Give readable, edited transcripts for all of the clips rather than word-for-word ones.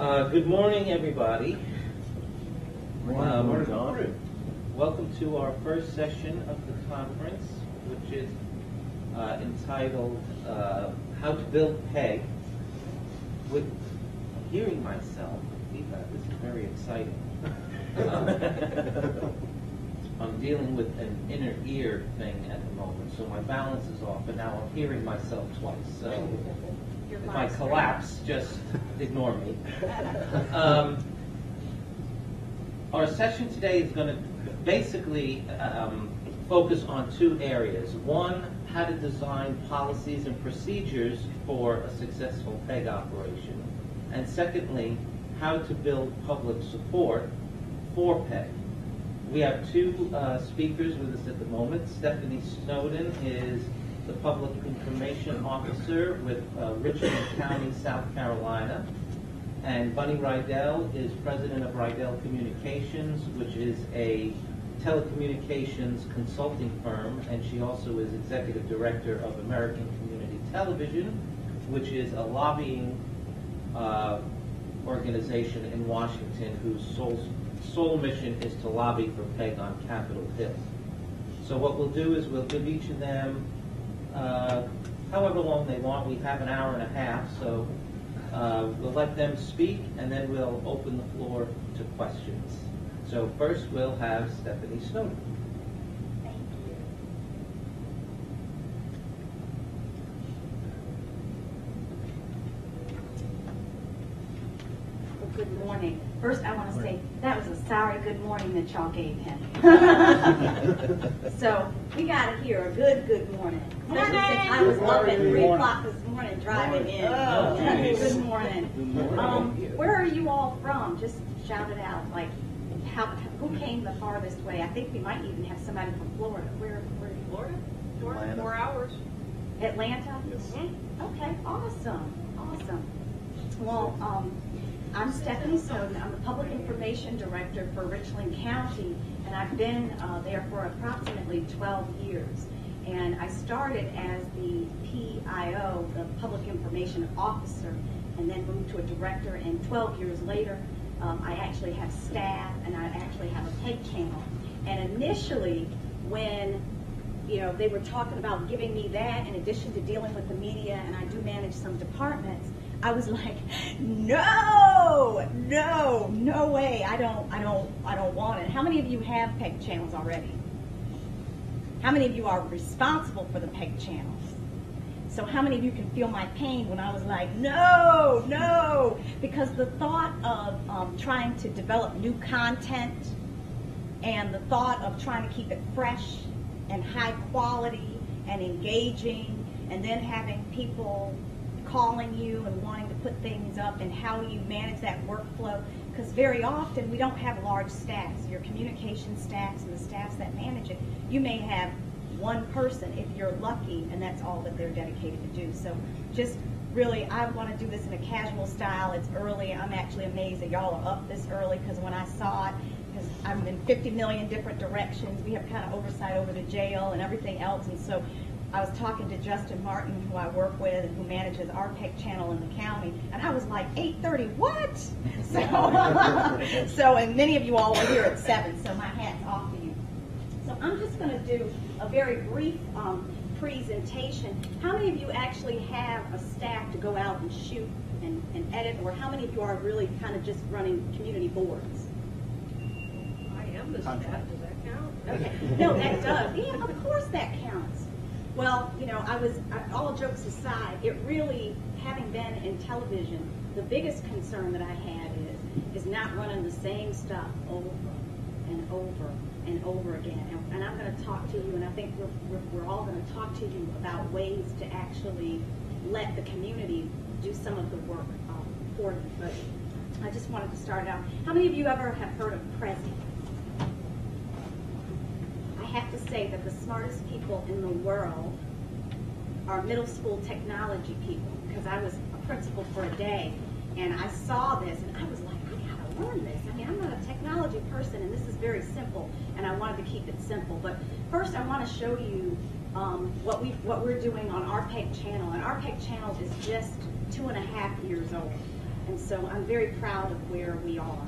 Good morning, everybody. Morning, John. Welcome to our first session of the conference, which is entitled How to Build PEG. With hearing myself, this is very exciting. I'm dealing with an inner ear thing at the moment, so my balance is off, and now I'm hearing myself twice. So if I collapse, just ignore me. Our session today is going to basically focus on two areas. One, how to design policies and procedures for a successful PEG operation. And secondly, how to build public support for PEG. We have two speakers with us at the moment. Stephanie Snowden is the Public Information Officer with Richland County, South Carolina. And Bunny Rydell is President of Rydell Communications, which is a telecommunications consulting firm, and she also is Executive Director of American Community Television, which is a lobbying organization in Washington whose sole mission is to lobby for PEG on Capitol Hill. So what we'll do is we'll give each of them however long they want. We have an hour and a half, so we'll let them speak, and then we'll open the floor to questions. So first we'll have Stephanie Snowden. Thank you. Well, good morning. First, I want to say that was a sorry good morning that y'all gave him. So we got to hear a good morning. Especially since I was up at 3 o'clock this morning driving in. Good morning. Where are you all from? Just shout it out. Like, who came the farthest way? I think we might even have somebody from Florida. Where are you? Florida? Atlanta. 4 hours. Atlanta? Yes. Okay, awesome. Well, I'm Stephanie Snowden. I'm the Public Information Director for Richland County, and I've been there for approximately 12 years. And I started as the PIO, the Public Information Officer, and then moved to a director, and 12 years later, I actually have staff, and I actually have a PEG channel. And initially, when they were talking about giving me that in addition to dealing with the media, and I do manage some departments, I was like, no way, I don't want it. How many of you have PEG channels already? How many of you are responsible for the PEG channels? So how many of you can feel my pain when I was like, no, because the thought of trying to develop new content and the thought of trying to keep it fresh and high quality and engaging, and then having people calling you and wanting to put things up, and how you manage that workflow, because very often we don't have large staffs. Your communication staffs and the staffs that manage it, you may have one person if you're lucky, and that's all that they're dedicated to do. So just really, I want to do this in a casual style. It's early. I'm actually amazed that y'all are up this early, because when I saw it, because I'm in 50 million different directions, we have kind of oversight over the jail and everything else, and so I was talking to Justin Martin, who I work with and who manages our PEG channel in the county, and I was like, 8:30, what? So and many of you all were here at 7, so my hat's off to you. So I'm just going to do a very brief presentation. How many of you actually have a staff to go out and shoot and edit, or how many of you are really kind of just running community boards? I am the staff. Does that count? Okay. No, that does. Yeah, of course that counts. Well, all jokes aside, it really, having been in television, the biggest concern that I had is not running the same stuff over and over and over again. And I'm going to talk to you, and I think we're all going to talk to you about ways to actually let the community do some of the work for you. But I just wanted to start out. How many of you ever have heard of Prezi? I have to say that the smartest people in the world are middle school technology people, because I was a principal for a day, and I saw this, and I was like, I gotta learn this. I mean, I'm not a technology person, and this is very simple, and I wanted to keep it simple. But first, I want to show you what we're doing on our PEG channel, and our PEG channel is just 2.5 years old. And so I'm very proud of where we are.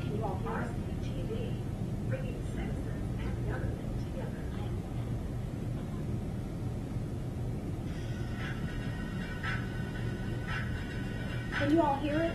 Can you all hear us? TV, bringing citizens and government together. Can you all hear it?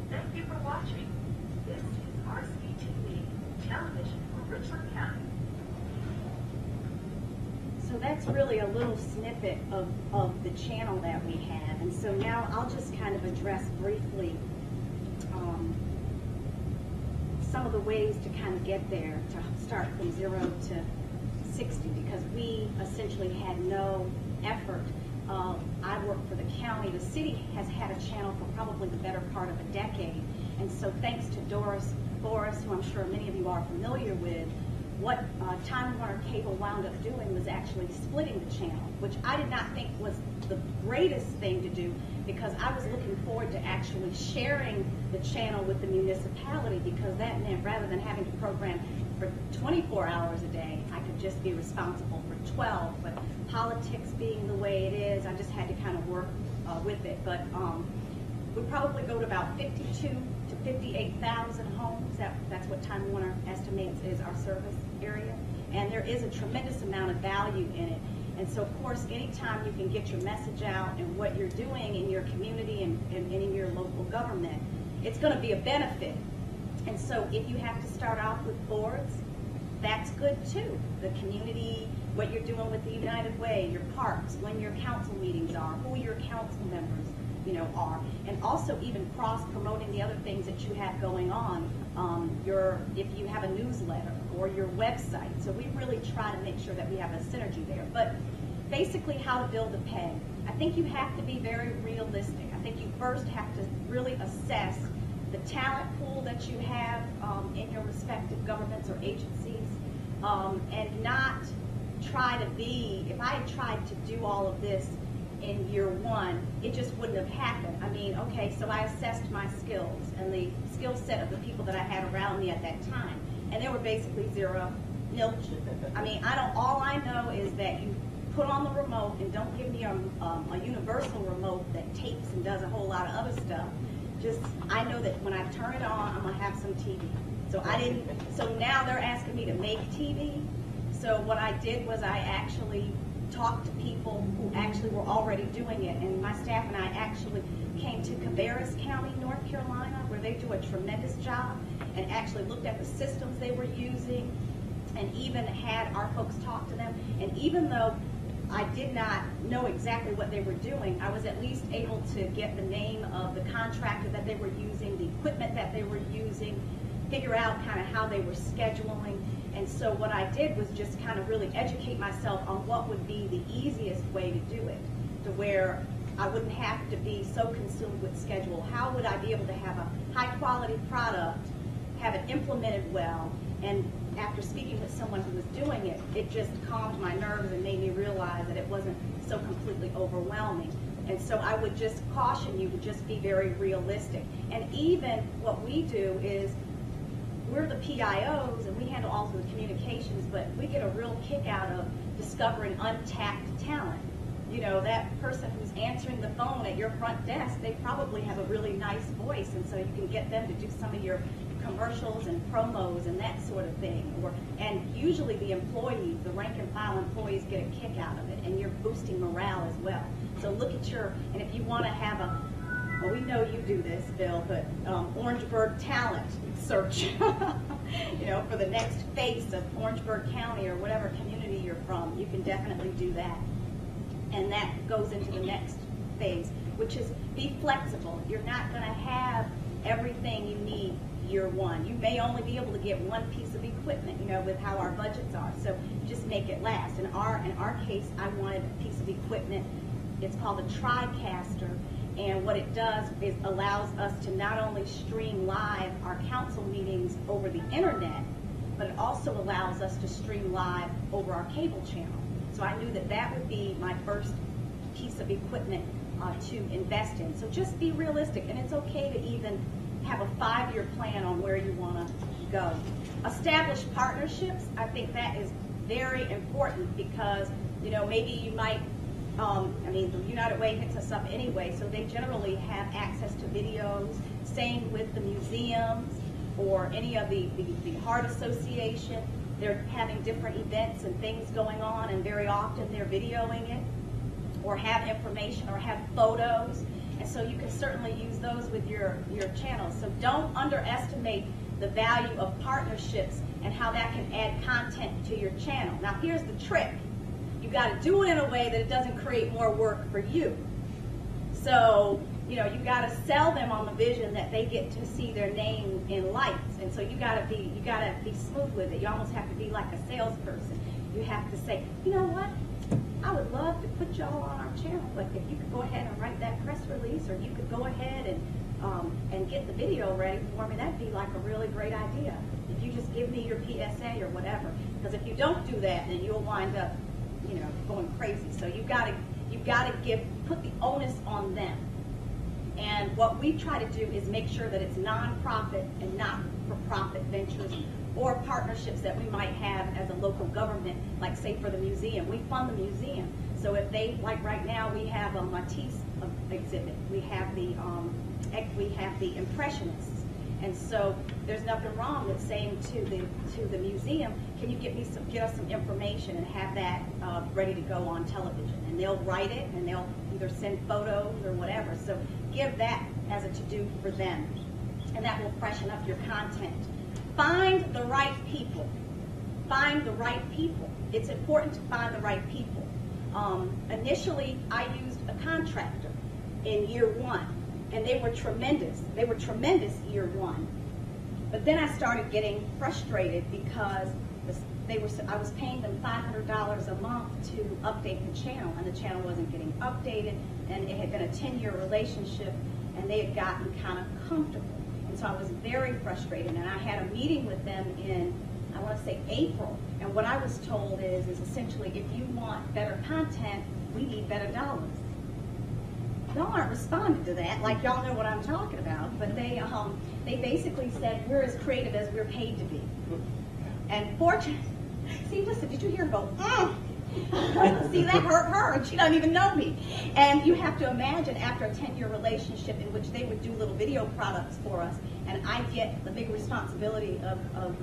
Thank you for watching. This is RCTV, television for Richland County. So that's really a little snippet of the channel that we have. And so now I'll just kind of address briefly some of the ways to kind of get there, to start from 0 to 60, because we essentially had no effort. I work for the county. The city has had a channel for probably the better part of a decade. And so thanks to Doris Boris, who I'm sure many of you are familiar with, what Time Warner Cable wound up doing was actually splitting the channel, which I did not think was the greatest thing to do, because I was looking forward to actually sharing the channel with the municipality, because that meant rather than having to program for 24 hours a day, I could just be responsible for 12. But politics being the way it is, I just had to kind of work with it. But we probably go to about 52 to 58,000 homes. That's what Time Warner estimates is our service area. And there is a tremendous amount of value in it. And so, of course, anytime you can get your message out and what you're doing in your community and in your local government, it's going to be a benefit. And so if you have to start off with boards, that's good too. The community, what you're doing with the United Way, your parks, when your council meetings are, who your council members, are, and also even cross-promoting the other things that you have going on, if you have a newsletter or your website. So we really try to make sure that we have a synergy there. But basically how to build a peg. I think you have to be very realistic. I think you first have to really assess the talent pool that you have in your respective governments or agencies, and not try to be, if I had tried to do all of this in year one, it just wouldn't have happened. I mean, okay, so I assessed my skills and the skill set of the people that I had around me at that time, and they were basically zero, nilch. I mean, all I know is that you put on the remote, and don't give me a universal remote that tapes and does a whole lot of other stuff. Just, I know that when I turn it on, I'm gonna have some TV. So now they're asking me to make TV. So what I did was I actually talked to people who actually were already doing it, and my staff and I actually came to Cabarrus County, North Carolina, where they do a tremendous job, and actually looked at the systems they were using, and even had our folks talk to them. And even though I did not know exactly what they were doing, I was at least able to get the name of the contractor that they were using, the equipment that they were using, figure out kind of how they were scheduling. And so what I did was just kind of really educate myself on what would be the easiest way to do it, to where I wouldn't have to be so consumed with schedule. How would I be able to have a high quality product, have it implemented well, and after speaking with someone who was doing it, it just calmed my nerves and made me realize that it wasn't so completely overwhelming. And so I would just caution you to just be very realistic. And even what we do is, we're the PIOs and we handle all of the communications, but we get a real kick out of discovering untapped talent. You know, that person who's answering the phone at your front desk, they probably have a really nice voice, and so you can get them to do some of your commercials and promos and that sort of thing. And usually the employees, the rank and file employees, get a kick out of it, and you're boosting morale as well. So look at and if you want to have well, we know you do this, Bill, but Orangeburg talent search, you know, for the next face of Orangeburg County or whatever community you're from, you can definitely do that. And that goes into the next phase, which is be flexible. You're not going to have everything you need year one. You may only be able to get one piece of equipment, you know, with how our budgets are. So just make it last. In our case, I wanted a piece of equipment. It's called a TriCaster. And what it does is allows us to not only stream live our council meetings over the internet, but it also allows us to stream live over our cable channel. So I knew that that would be my first piece of equipment to invest in. So just be realistic, and it's okay to even have a 5-year plan on where you want to go. Establish partnerships. I think that is very important because, you know, maybe you might, I mean, the United Way hits us up anyway, so they generally have access to videos. Same with the museums or any of the Heart Association. They're having different events and things going on, and very often they're videoing it or have information or have photos. And so you can certainly use those with your channel. So don't underestimate the value of partnerships and how that can add content to your channel. Now here's the trick. You got to do it in a way that it doesn't create more work for you. So, you know, you got to sell them on the vision that they get to see their name in lights. And so you got to be smooth with it. You almost have to be like a salesperson. You have to say, you know what? I would love to put y'all on our channel. Like if you could go ahead and write that press release, or you could go ahead and get the video ready for me, that'd be like a really great idea. If you just give me your PSA or whatever. Because if you don't do that, then you'll wind up, you know, going crazy. So you've got to put the onus on them. And what we try to do is make sure that it's nonprofit and not-for-profit ventures or partnerships that we might have as a local government, like say for the museum. We fund the museum. So if they, like right now, we have a Matisse exhibit. We have the Impressionists. And so there's nothing wrong with saying to the museum, can you get us some information and have that ready to go on television? And they'll write it, and they'll either send photos or whatever. So give that as a to-do for them, and that will freshen up your content. Find the right people. Find the right people. It's important to find the right people. Initially, I used a contractor in year one, and they were tremendous. They were tremendous year one. But then I started getting frustrated because I was paying them $500 a month to update the channel, and the channel wasn't getting updated, and it had been a 10-year relationship, and they had gotten kind of comfortable. And so I was very frustrated, and I had a meeting with them in, I want to say, April. And what I was told is essentially, if you want better content, we need better dollars. Y'all aren't responding to that, like y'all know what I'm talking about, but they basically said, we're as creative as we're paid to be. And fortunately, see, listen, did you hear them go, See, that hurt her, and she doesn't even know me. And you have to imagine, after a 10-year relationship in which they would do little video products for us, and I get the big responsibility of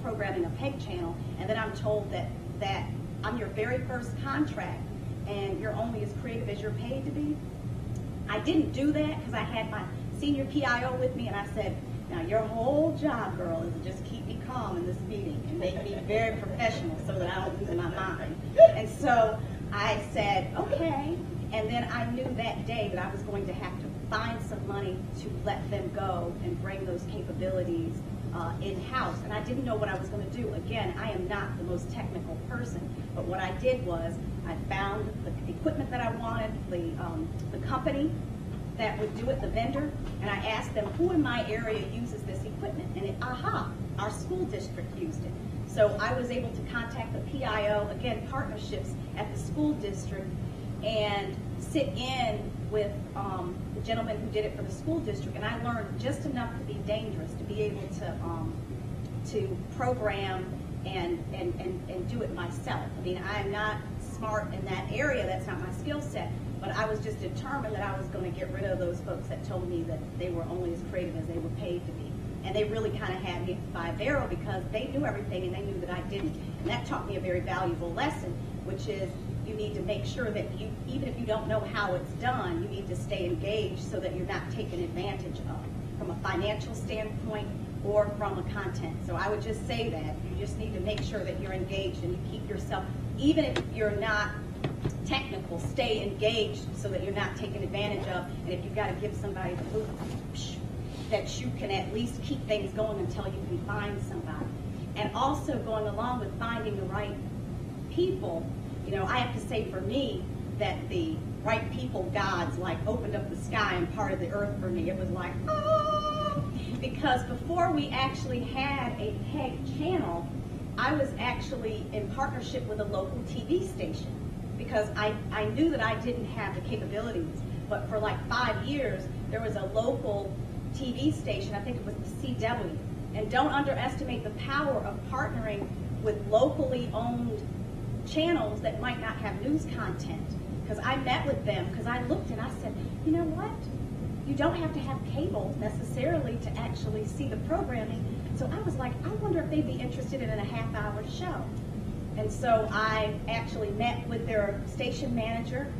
programming a PEG channel, and then I'm told that I'm your very first contract, and you're only as creative as you're paid to be. I didn't do that because I had my senior PIO with me, and I said, now your whole job, girl, is to just keep me calm in this meeting and make me very professional so that I don't lose my mind. And so I said, okay. And then I knew that day that I was going to have to find some money to let them go and bring those capabilities in-house. And I didn't know what I was going to do. Again, I am not the most technical person, but what I did was I found the equipment that I wanted, the company that would do it, the vendor, and I asked them, who in my area uses this equipment? And our school district used it. So I was able to contact the PIO, again, partnerships at the school district, and sit in with the gentleman who did it for the school district, and I learned just enough to be dangerous, to be able to program and do it myself. I mean, I am not smart in that area. That's not my skill set. But I was just determined that I was going to get rid of those folks that told me that they were only as creative as they were paid to be. And they really kind of had me at the 5 barrel because they knew everything and they knew that I didn't. And that taught me a very valuable lesson, which is you need to make sure that you, even if you don't know how it's done, you need to stay engaged so that you're not taken advantage of from a financial standpoint or from a content. So I would just say that you just need to make sure that you're engaged and you keep yourself, even if you're not technical, stay engaged so that you're not taken advantage of. And if you've got to give somebody the boot, that you can at least keep things going until you can find somebody. And also going along with finding the right people, you know, I have to say for me that the right people gods like opened up the sky and parted the earth for me. It was like, oh, because before we actually had a PEG channel, I was actually in partnership with a local TV station because I knew that I didn't have the capabilities. But for like 5 years, there was a local TV station, I think it was the CW. And don't underestimate the power of partnering with locally owned channels that might not have news content. Because I met with them, because I looked and I said, you know what? You don't have to have cable necessarily to actually see the programming. So I was like, I wonder if they'd be interested in a half-hour show. And so I actually met with their station manager,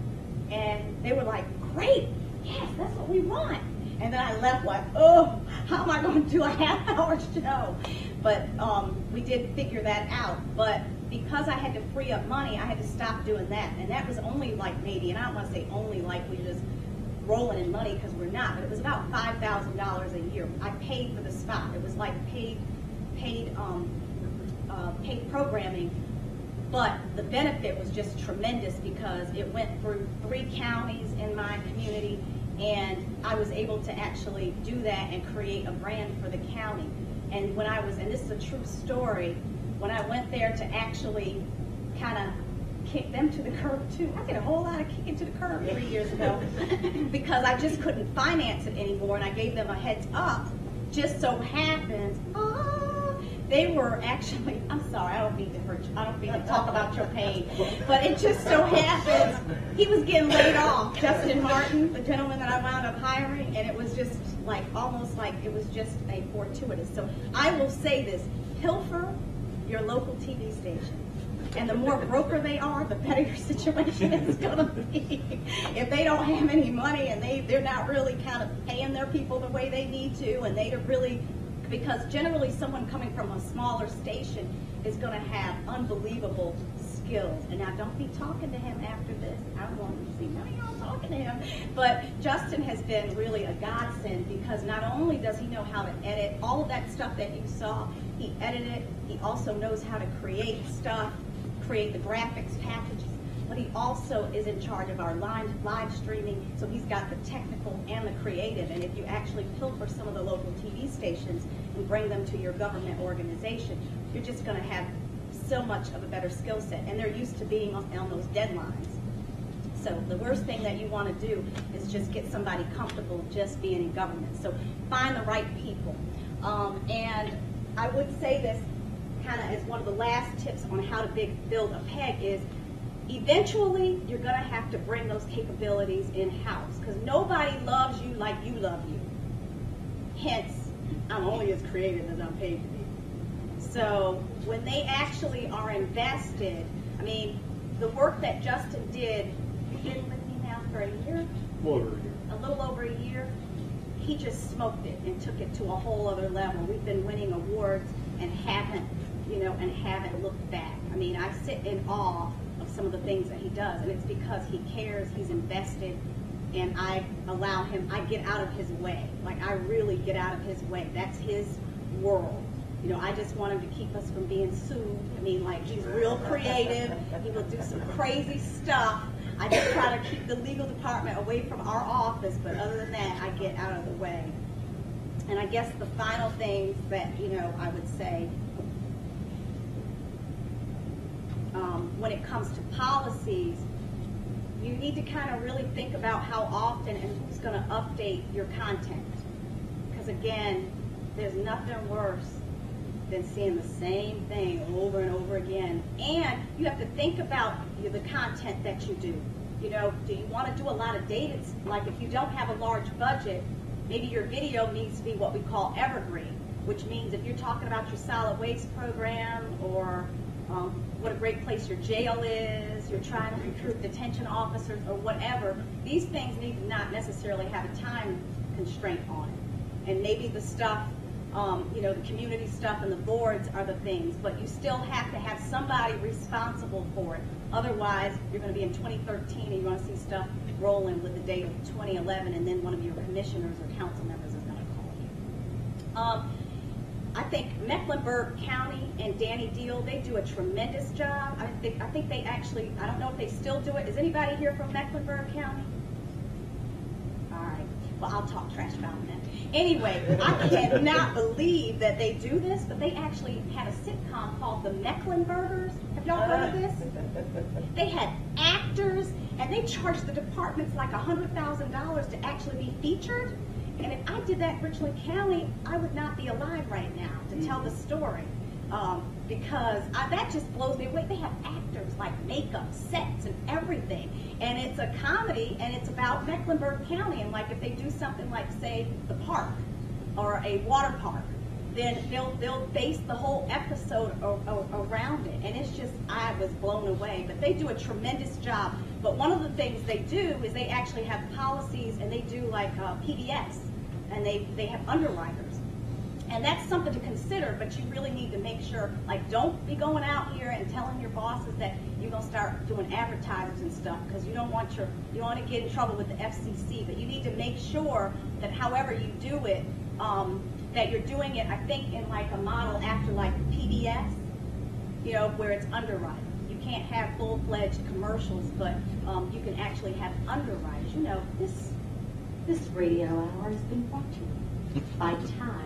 and they were like, great, yes, that's what we want. And then I left like, oh, how am I going to do a half-hour show? But we did figure that out. But because I had to free up money, I had to stop doing that. And that was only like maybe, and I don't want to say only like we just rolling in money because we're not, but it was about $5,000 a year. I paid for the spot. It was like paid programming. But the benefit was just tremendous because it went through 3 counties in my community, and I was able to actually do that and create a brand for the county. And when I was, and this is a true story, when I went there to actually kind of kick them to the curb too, I did a whole lot of kicking to the curb 3 years ago because I just couldn't finance it anymore, and I gave them a heads up. Just so happens, they were actually, I'm sorry, I don't mean to hurt you, I don't mean to talk about your pain, but it just so happens he was getting laid off, Justin Martin, the gentleman that I wound up hiring, and it was just like, almost like it was just a fortuitous. So I will say this, pilfer your local TV station. And the more broker they are, the better your situation is going to be. If they don't have any money and they're not really kind of paying their people the way they need to, and they don't really, because generally someone coming from a smaller station is going to have unbelievable skills. And now don't be talking to him after this. I don't want you to see none of y'all talking to him. But Justin has been really a godsend because not only does he know how to edit all of that stuff that you saw, he edited it. He also knows how to create stuff, create the graphics packages, but he also is in charge of our live streaming, so he's got the technical and the creative. And if you actually pilfer some of the local TV stations and bring them to your government organization, you're just going to have so much of a better skill set, and they're used to being on those deadlines. So the worst thing that you want to do is just get somebody comfortable just being in government. So find the right people. And I would say this kind of as one of the last tips on how to build a PEG is eventually you're going to have to bring those capabilities in-house because nobody loves you like you love you. Hence, I'm only as creative as I'm paid to be. So when they actually are invested, I mean, the work that Justin did, you've been with me now for a year? A little over a year. He just smoked it and took it to a whole other level. We've been winning awards and haven't looked back. I mean, I sit in awe of some of the things that he does, and it's because he cares, he's invested, and I allow him, I get out of his way. Like, I really get out of his way. That's his world. You know, I just want him to keep us from being sued. I mean, like, he's real creative. He will do some crazy stuff. I just try to keep the legal department away from our office, but other than that, I get out of the way. And I guess the final things that, you know, I would say, when it comes to policies, you need to kind of really think about how often and who's going to update your content. Because again, there's nothing worse than seeing the same thing over and over again. And you have to think about the content that you do. You know, do you want to do a lot of dated, like if you don't have a large budget, maybe your video needs to be what we call evergreen, which means if you're talking about your solid waste program or what a great place your jail is, you're trying to recruit detention officers or whatever, these things need to not necessarily have a time constraint on it. And maybe the stuff, you know, the community stuff and the boards are the things, but you still have to have somebody responsible for it. Otherwise, you're going to be in 2013 and you're going to see stuff rolling with the date of 2011, and then one of your commissioners or council members is going to call you. I think Mecklenburg County and Danny Deal, they do a tremendous job. I think they actually, I don't know if they still do it. Is anybody here from Mecklenburg County? All right. Well, I'll talk trash about them. Anyway, I cannot believe that they do this, but they actually had a sitcom called The Mecklenburgers. Have y'all heard of this? They had actors, and they charged the departments like $100,000 to actually be featured. And if I did that in Richland County, I would not be alive right now to tell the story. Because that just blows me away. They have actors like makeup, sets, and everything. And it's a comedy, and it's about Mecklenburg County. And like if they do something like, say, the park or a water park, then they'll base the whole episode around it. And it's just, I was blown away. But they do a tremendous job. But one of the things they do is they actually have policies, and they do like PBS, and they have underwriters. And that's something to consider, but you really need to make sure, like, don't be going out here and telling your bosses that you're going to start doing advertisers and stuff, because you don't want to get in trouble with the FCC. But you need to make sure that however you do it, that you're doing it, I think, in like a model after like PBS, you know, where it's underwriters. You can't have full-fledged commercials, but you can actually have underwriters. You know, this radio hour has been brought to you by Tide.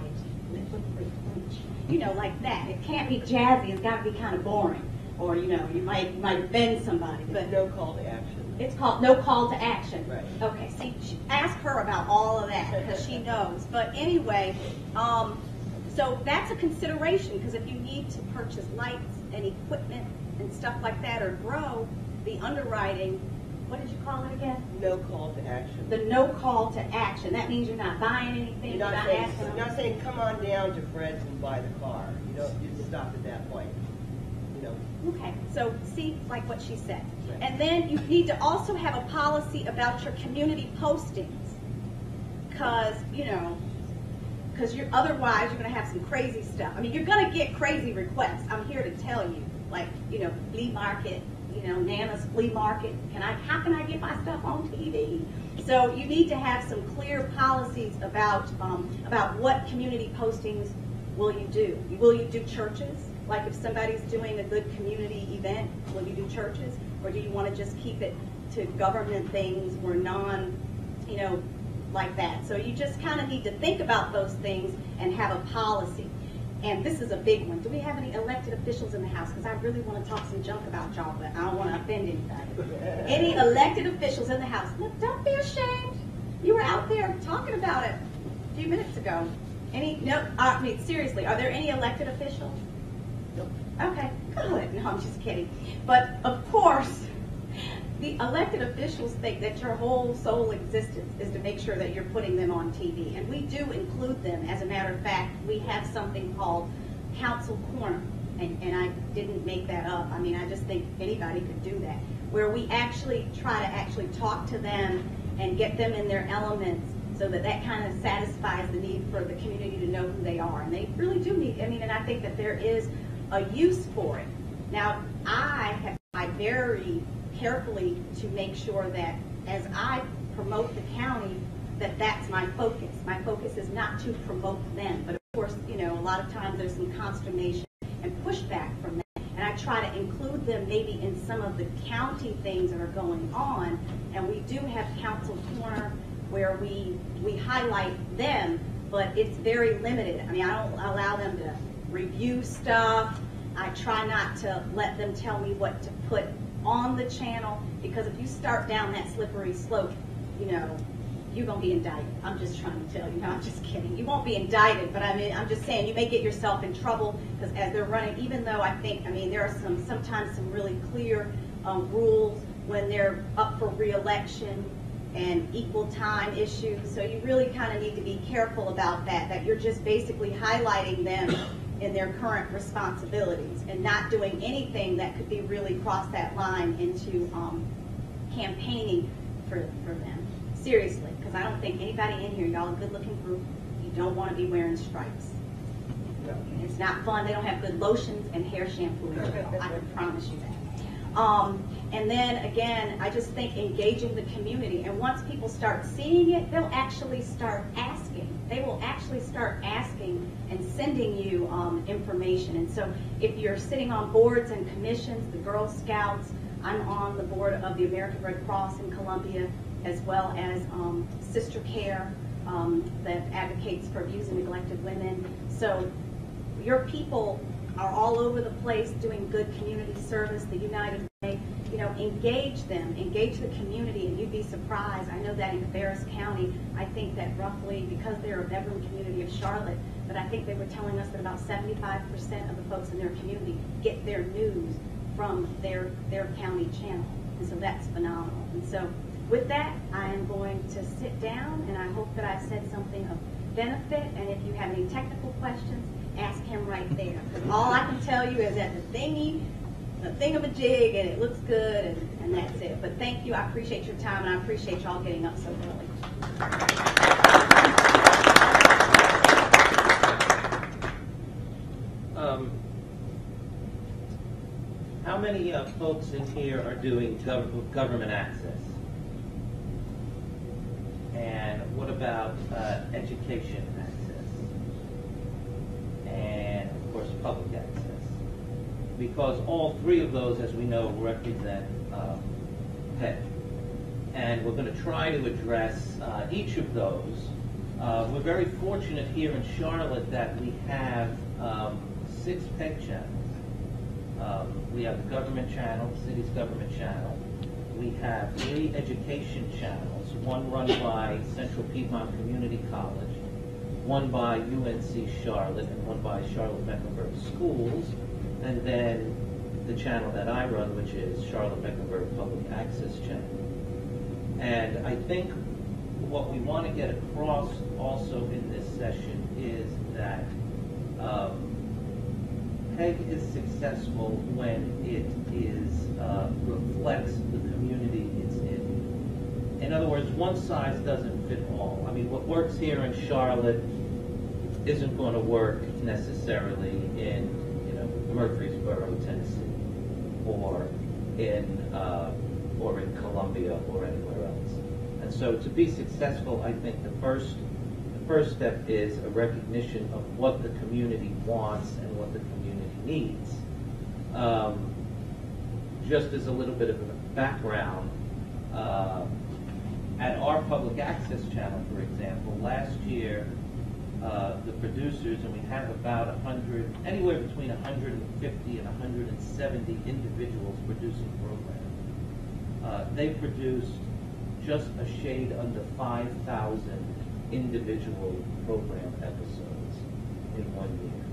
You know, like that. It can't be jazzy. It's got to be kind of boring, or you know, you might offend somebody. But no call to action. It's called No Call to Action. Right. Okay. See, ask her about all of that because she knows. But anyway, so that's a consideration, because if you need to purchase lights and equipment and stuff like that, or grow, the underwriting. What did you call it again? No call to action. The no call to action. That means you're not buying anything. You're not asking them. you're not saying come on down to Fred's and buy the car. You stop at that point. You know. Okay, so see, like what she said. Right. And then you need to also have a policy about your community postings, because otherwise you're going to have some crazy stuff. I mean, you're going to get crazy requests. I'm here to tell you, like, flea market. Nana's flea market. How can I get my stuff on TV? So you need to have some clear policies about what community postings will you do. Will you do churches? Like if somebody's doing a good community event, will you do churches? Or do you want to just keep it to government things or like that? So you just kind of need to think about those things and have a policy. And this is a big one. Do we have any elected officials in the House? Because I really want to talk some junk about y'all, but I don't want to offend anybody. Any elected officials in the House? Look, don't be ashamed. You were out there talking about it a few minutes ago. Seriously, are there any elected officials? Nope. Okay, good. No, I'm just kidding. But, of course, the elected officials think that your whole sole existence is to make sure that you're putting them on TV. And we do include them. As a matter of fact, we have something called Council Corner. And I didn't make that up. I mean, I just think anybody could do that. Where we actually try to talk to them and get them in their elements so that kind of satisfies the need for the community to know who they are. And they really do need, and I think that there is a use for it. Now, I very carefully to make sure that as I promote the county, that's my focus. My focus is not to promote them, but of course, a lot of times there's some consternation and pushback from them. And I try to include them maybe in some of the county things that are going on. And we do have Council Corner where we highlight them, but it's very limited. I mean, I don't allow them to review stuff. I try not to let them tell me what to put on the channel, because if you start down that slippery slope, you know, you're going to be indicted. I'm just trying to tell you. No, I'm just kidding. You won't be indicted, but I mean, I'm just saying you may get yourself in trouble, because as they're running, even though I think, I mean, there are sometimes some really clear rules when they're up for re-election and equal time issues. So you really kind of need to be careful about that you're just basically highlighting them in their current responsibilities and not doing anything that could be really cross that line into campaigning for them. Seriously, because I don't think anybody in here, y'all a good looking group, you don't want to be wearing stripes. It's not fun. They don't have good lotions and hair shampoo. I can promise you that. And then again, I just think engaging the community. And once people start seeing it, they'll actually start asking. They will actually start asking and sending you information. And so if you're sitting on boards and commissions, the Girl Scouts, I'm on the board of the American Red Cross in Columbia, as well as Sister Care that advocates for abused and neglected women. So your people are all over the place doing good community service. The United Way, you know, engage them, engage the community, and you'd be surprised. I know that in Cabarrus County, I think that roughly, because they're a veteran community of Charlotte, but I think they were telling us that about 75% of the folks in their community get their news from their county channel. And so that's phenomenal. And so with that, I am going to sit down, and I hope that I've said something of benefit. And if you have any technical questions, ask him right there. Because all I can tell you is that the thingamajig, and it looks good, and that's it. But thank you. I appreciate your time, and I appreciate y'all getting up so early. How many folks in here are doing government access? And what about education access? And of course, public access. Because all three of those, as we know, represent PED. And we're going to try to address each of those. We're very fortunate here in Charlotte that we have 6 PEG channels. We have the government channel, city's government channel. We have 3 education channels, one run by Central Piedmont Community College, one by UNC Charlotte, and one by Charlotte-Mecklenburg Schools, and then the channel that I run, which is Charlotte-Mecklenburg Public Access Channel. And I think what we want to get across also in this session is that PEG is successful when it reflects the community it's in. In other words, one size doesn't fit all. I mean, what works here in Charlotte isn't going to work necessarily in, Murfreesboro, Tennessee, or in Columbia or anywhere else. And so, to be successful, I think the first step is a recognition of what the community wants and what the community needs. Just as a little bit of a background, at our public access channel, for example, last year, the producers, and we have about 100, anywhere between 150 and 170 individuals producing programs. They produced just a shade under 5,000 individual program episodes in 1 year.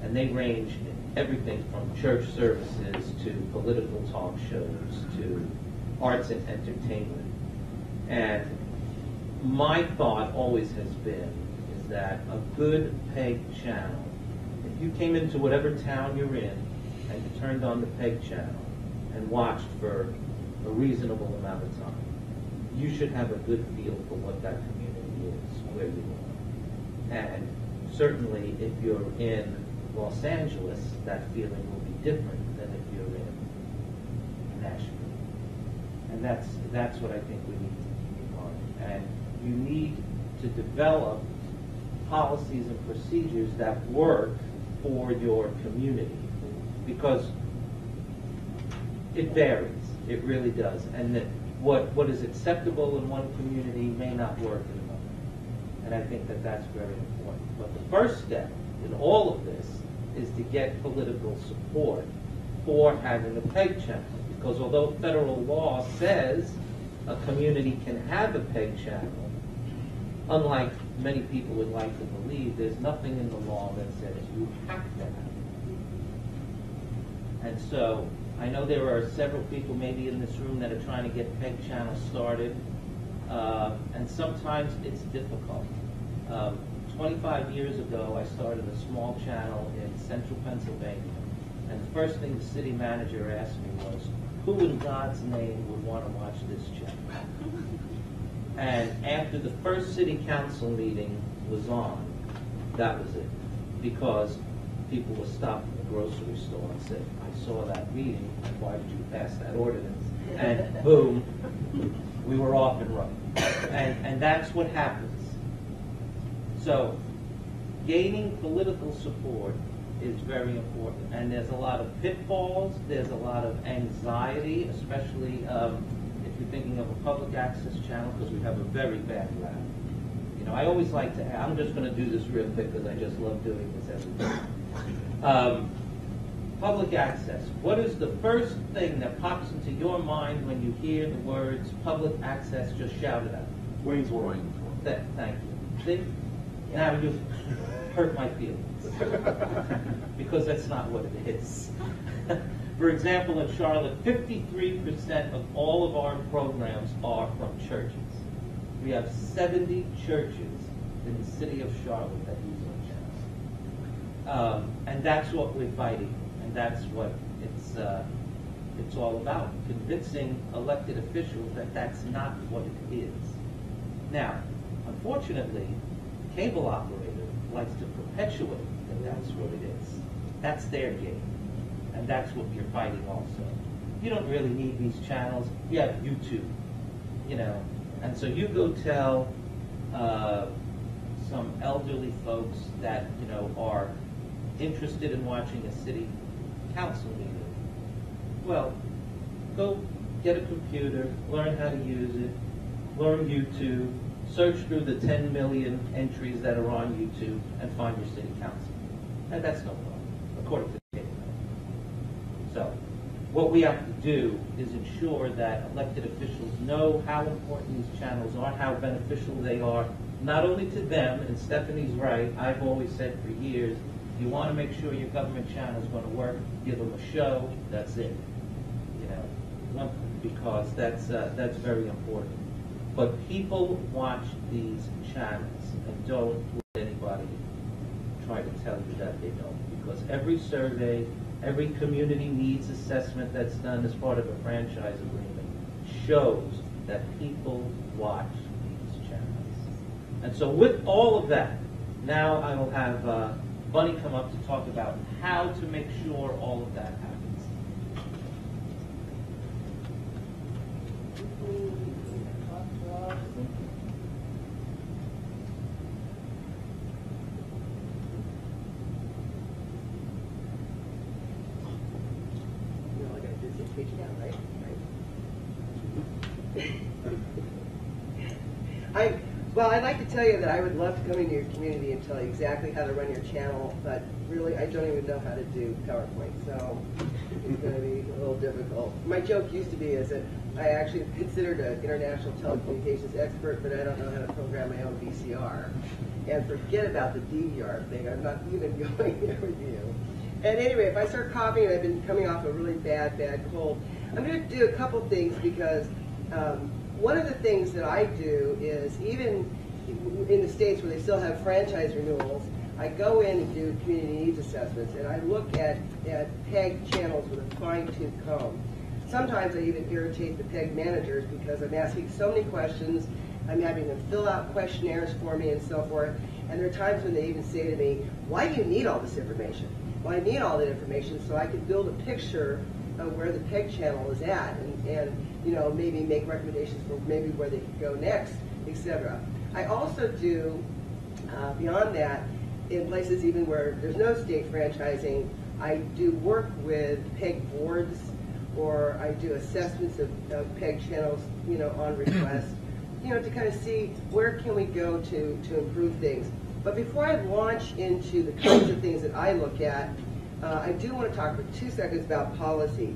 And they range everything from church services to political talk shows to arts and entertainment. And my thought always has been is that a good PEG channel, if you came into whatever town you're in and you turned on the PEG channel and watched for a reasonable amount of time, you should have a good feel for what that community is, where you are. And certainly if you're in Los Angeles, that feeling will be different than if you're in Nashville. And that's what I think we need to keep in mind. And you need to develop policies and procedures that work for your community, because it varies. It really does. And that what is acceptable in one community may not work in another. And I think that that's very important. But the first step in all of this is to get political support for having a PEG channel, Because although federal law says a community can have a PEG channel, unlike many people would like to believe, there's nothing in the law that says you have to have it. And so I know there are several people maybe in this room that are trying to get PEG channels started, and sometimes it's difficult. 25 years ago, I started a small channel in central Pennsylvania, and the first thing the city manager asked me was, who in God's name would want to watch this channel? And after the first city council meeting was on, that was it. Because people were stopped at the grocery store and said, I saw that meeting, and why did you pass that ordinance? And boom, we were off and running. And that's what happens. So gaining political support is very important. And there's a lot of pitfalls, there's a lot of anxiety, especially if you're thinking of a public access channel, because we have a very bad rap. You know, I always like to, I'm just going to do this real quick because I just love doing this every day. Public access. What is the first thing that pops into your mind when you hear the words public access just shouted out? Wayne's World. Thank you. See? Now you hurt my feelings. Because that's not what it is. For example, in Charlotte, 53% of all of our programs are from churches. We have 70 churches in the city of Charlotte that use our channels. And that's what we're fighting, and that's what it's all about, convincing elected officials that that's not what it is. Now, unfortunately, the cable operator likes to perpetuate that that's what it is. That's their game. And that's what you're fighting also. You don't really need these channels. You have YouTube, you know. And so you go tell some elderly folks that, you know, are interested in watching a city council meeting. Well, go get a computer, learn how to use it, learn YouTube, search through the 10 million entries that are on YouTube, and find your city council. And that's no problem, according to the cable. So, what we have to do is ensure that elected officials know how important these channels are, how beneficial they are, not only to them, and Stephanie's right, I've always said for years, you want to make sure your government channel is going to work, give them a show, that's it. You know, because that's very important. But people watch these channels, and don't let anybody try to tell you that they don't. Because every survey, every community needs assessment that's done as part of a franchise agreement shows that people watch these channels. And so with all of that, now I will have Bunny come up to talk about how to make sure all of that happens. Well, I'd like to tell you that I would love to come into your community and tell you exactly how to run your channel, but really I don't even know how to do PowerPoint, so it's going to be a little difficult. My joke used to be is that I actually considered an international telecommunications expert, but I don't know how to program my own VCR. And forget about the DVR thing, I'm not even going there with you. And anyway, if I start coughing, and I've been coming off a really bad cold, I'm going to do a couple things because one of the things that I do is, even in the states where they still have franchise renewals, I go in and do community needs assessments, and I look at PEG channels with a fine-tooth comb. Sometimes I even irritate the PEG managers because I'm asking so many questions, I'm having them fill out questionnaires for me and so forth, and there are times when they even say to me, why do you need all this information? Well, I need all that information so I can build a picture of where the PEG channel is at, and you know, maybe make recommendations for maybe where they could go next, etc. I also do, beyond that, in places even where there's no state franchising, I do work with PEG boards, or I do assessments of PEG channels, you know, on request, you know, to kind of see where can we go to improve things. But before I launch into the kinds of things that I look at, I do want to talk for 2 seconds about policy.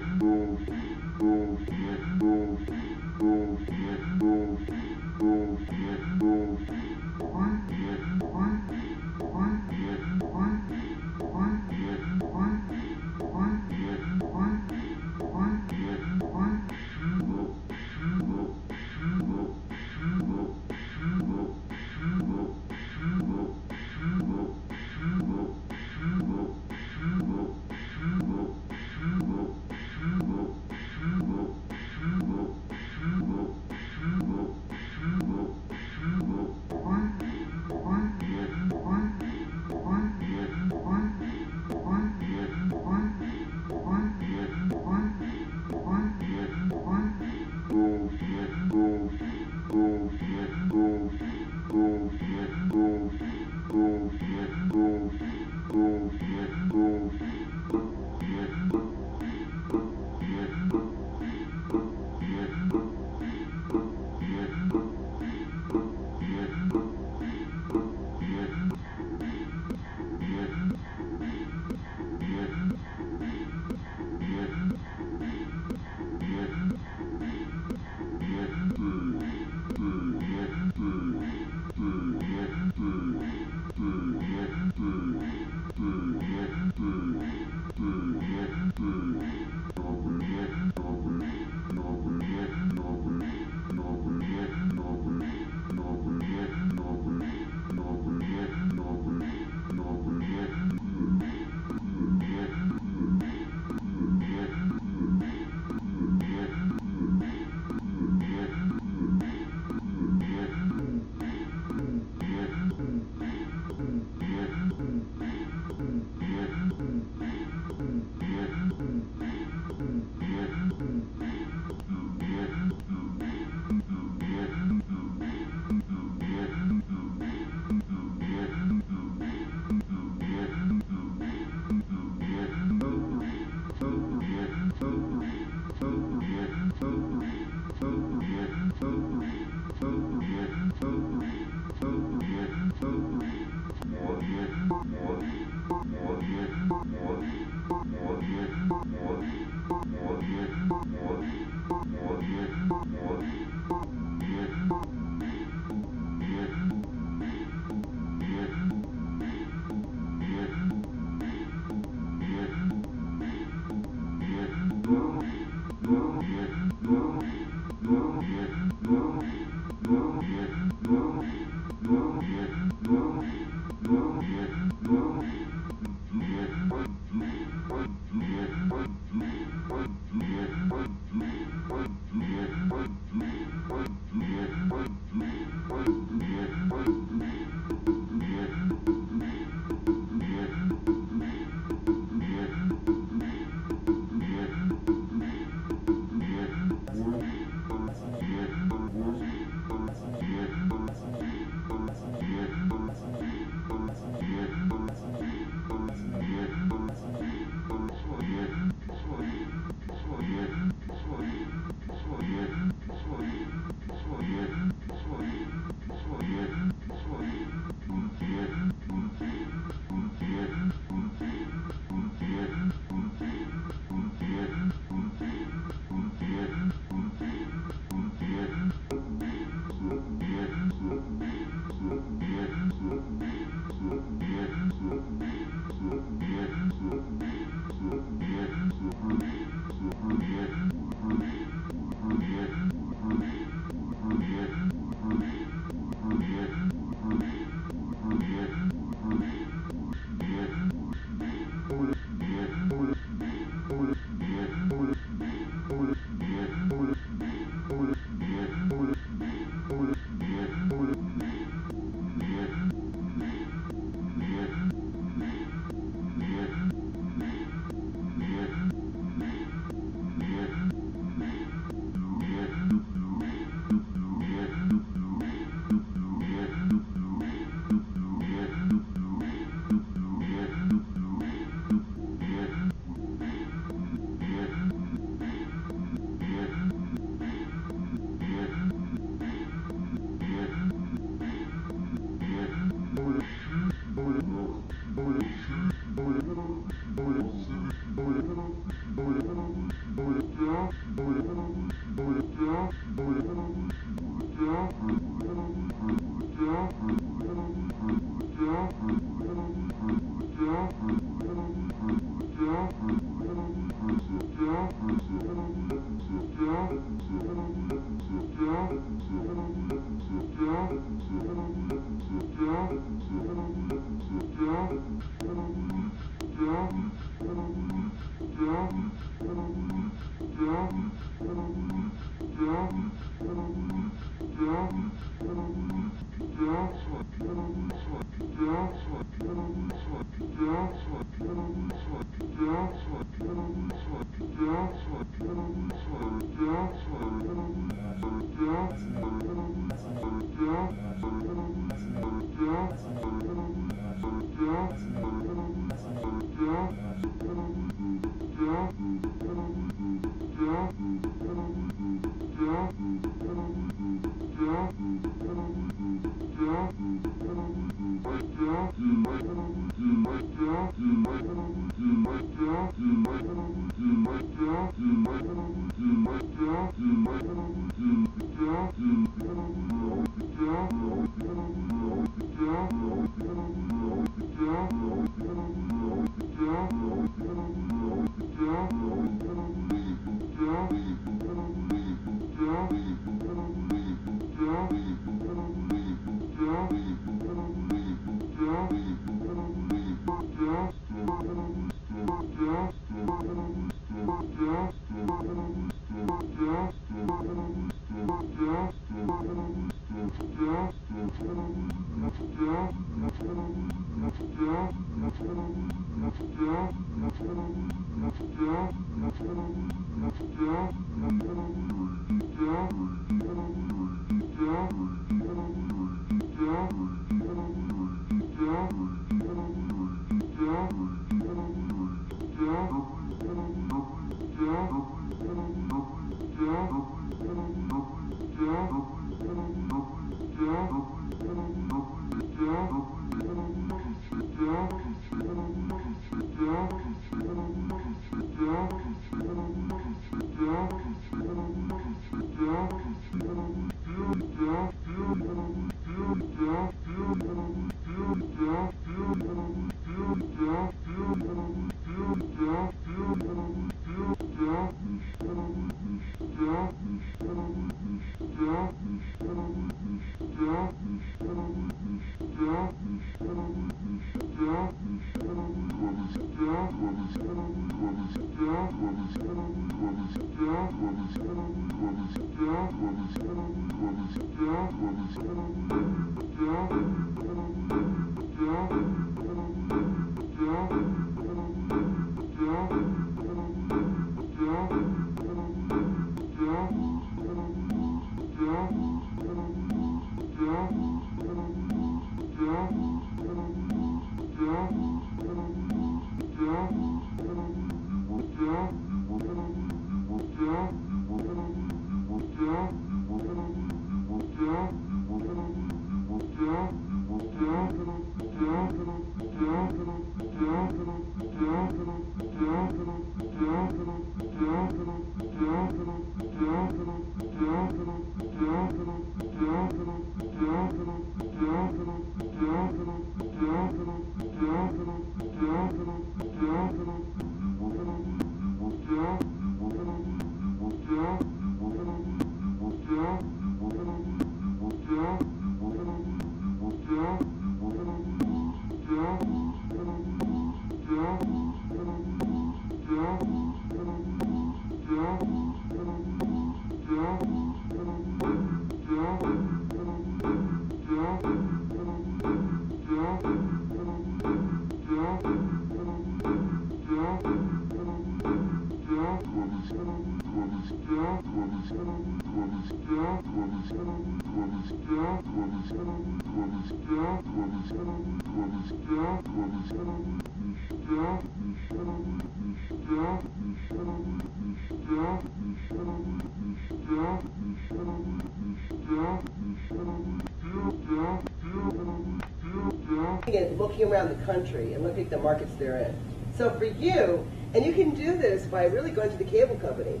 and looking around the country and looking at the markets they're in. So for you, and you can do this by really going to the cable company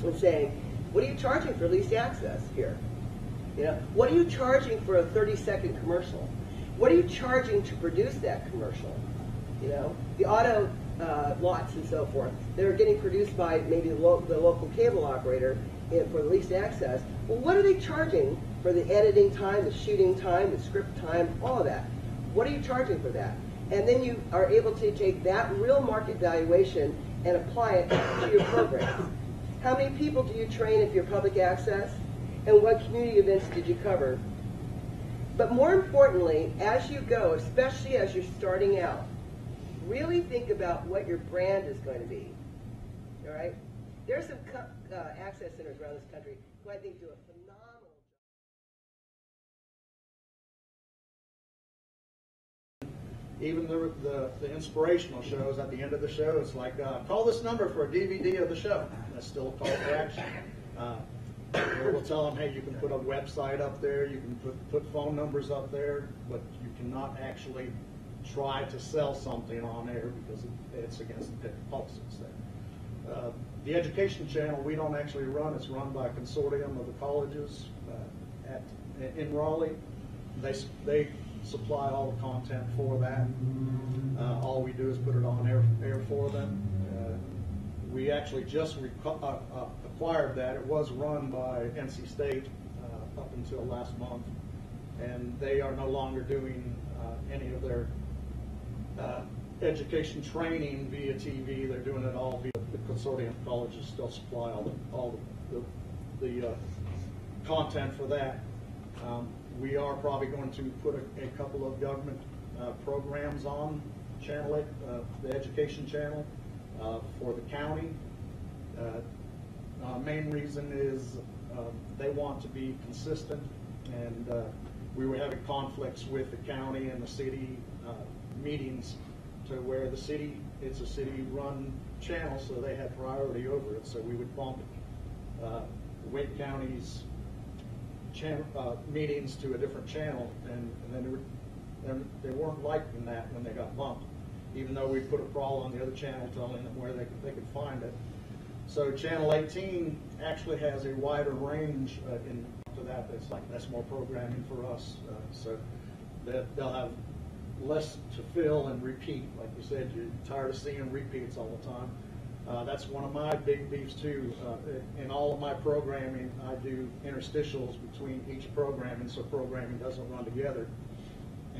and saying, what are you charging for leased access here? You know, what are you charging for a 30-second commercial? What are you charging to produce that commercial? You know, the auto lots and so forth, they're getting produced by maybe the local cable operator for leased access. Well, what are they charging for the editing time, the shooting time, the script time, all of that? What are you charging for that? And then you are able to take that real market valuation and apply it to your program. How many people do you train if you're public access? And what community events did you cover? But more importantly, as you go, especially as you're starting out, really think about what your brand is going to be. All right? There are some access centers around this country who I think do a phenomenal job. Even the inspirational shows at the end of the show, it's like, call this number for a DVD of the show. That's still a call for action. We'll tell them, hey, you can put a website up there, you can put phone numbers up there, but you cannot actually try to sell something on air because it's against the policies there. The education channel we don't actually run. It's run by a consortium of the colleges in Raleigh. They supply all the content for that. All we do is put it on air for them. We actually just acquired that. It was run by NC State up until last month, and they are no longer doing any of their education training via TV. They're doing it all via the consortium. Colleges still supply all the content for that. We are probably going to put a couple of government programs on Channel 8, the education channel, for the county. Main reason is they want to be consistent, and we were having conflicts with the county and the city meetings to where the city, it's a city-run channel, so they had priority over it, so we would bump Wake County's meetings to a different channel, and then they weren't liking that when they got bumped, even though we put a crawl on the other channel telling them where they could find it. So Channel 18 actually has a wider range to that. That's more programming for us, so that they'll have less to fill and repeat. Like you said, you're tired of seeing repeats all the time. That's one of my big beefs too. In all of my programming, I do interstitials between each programming, so programming doesn't run together.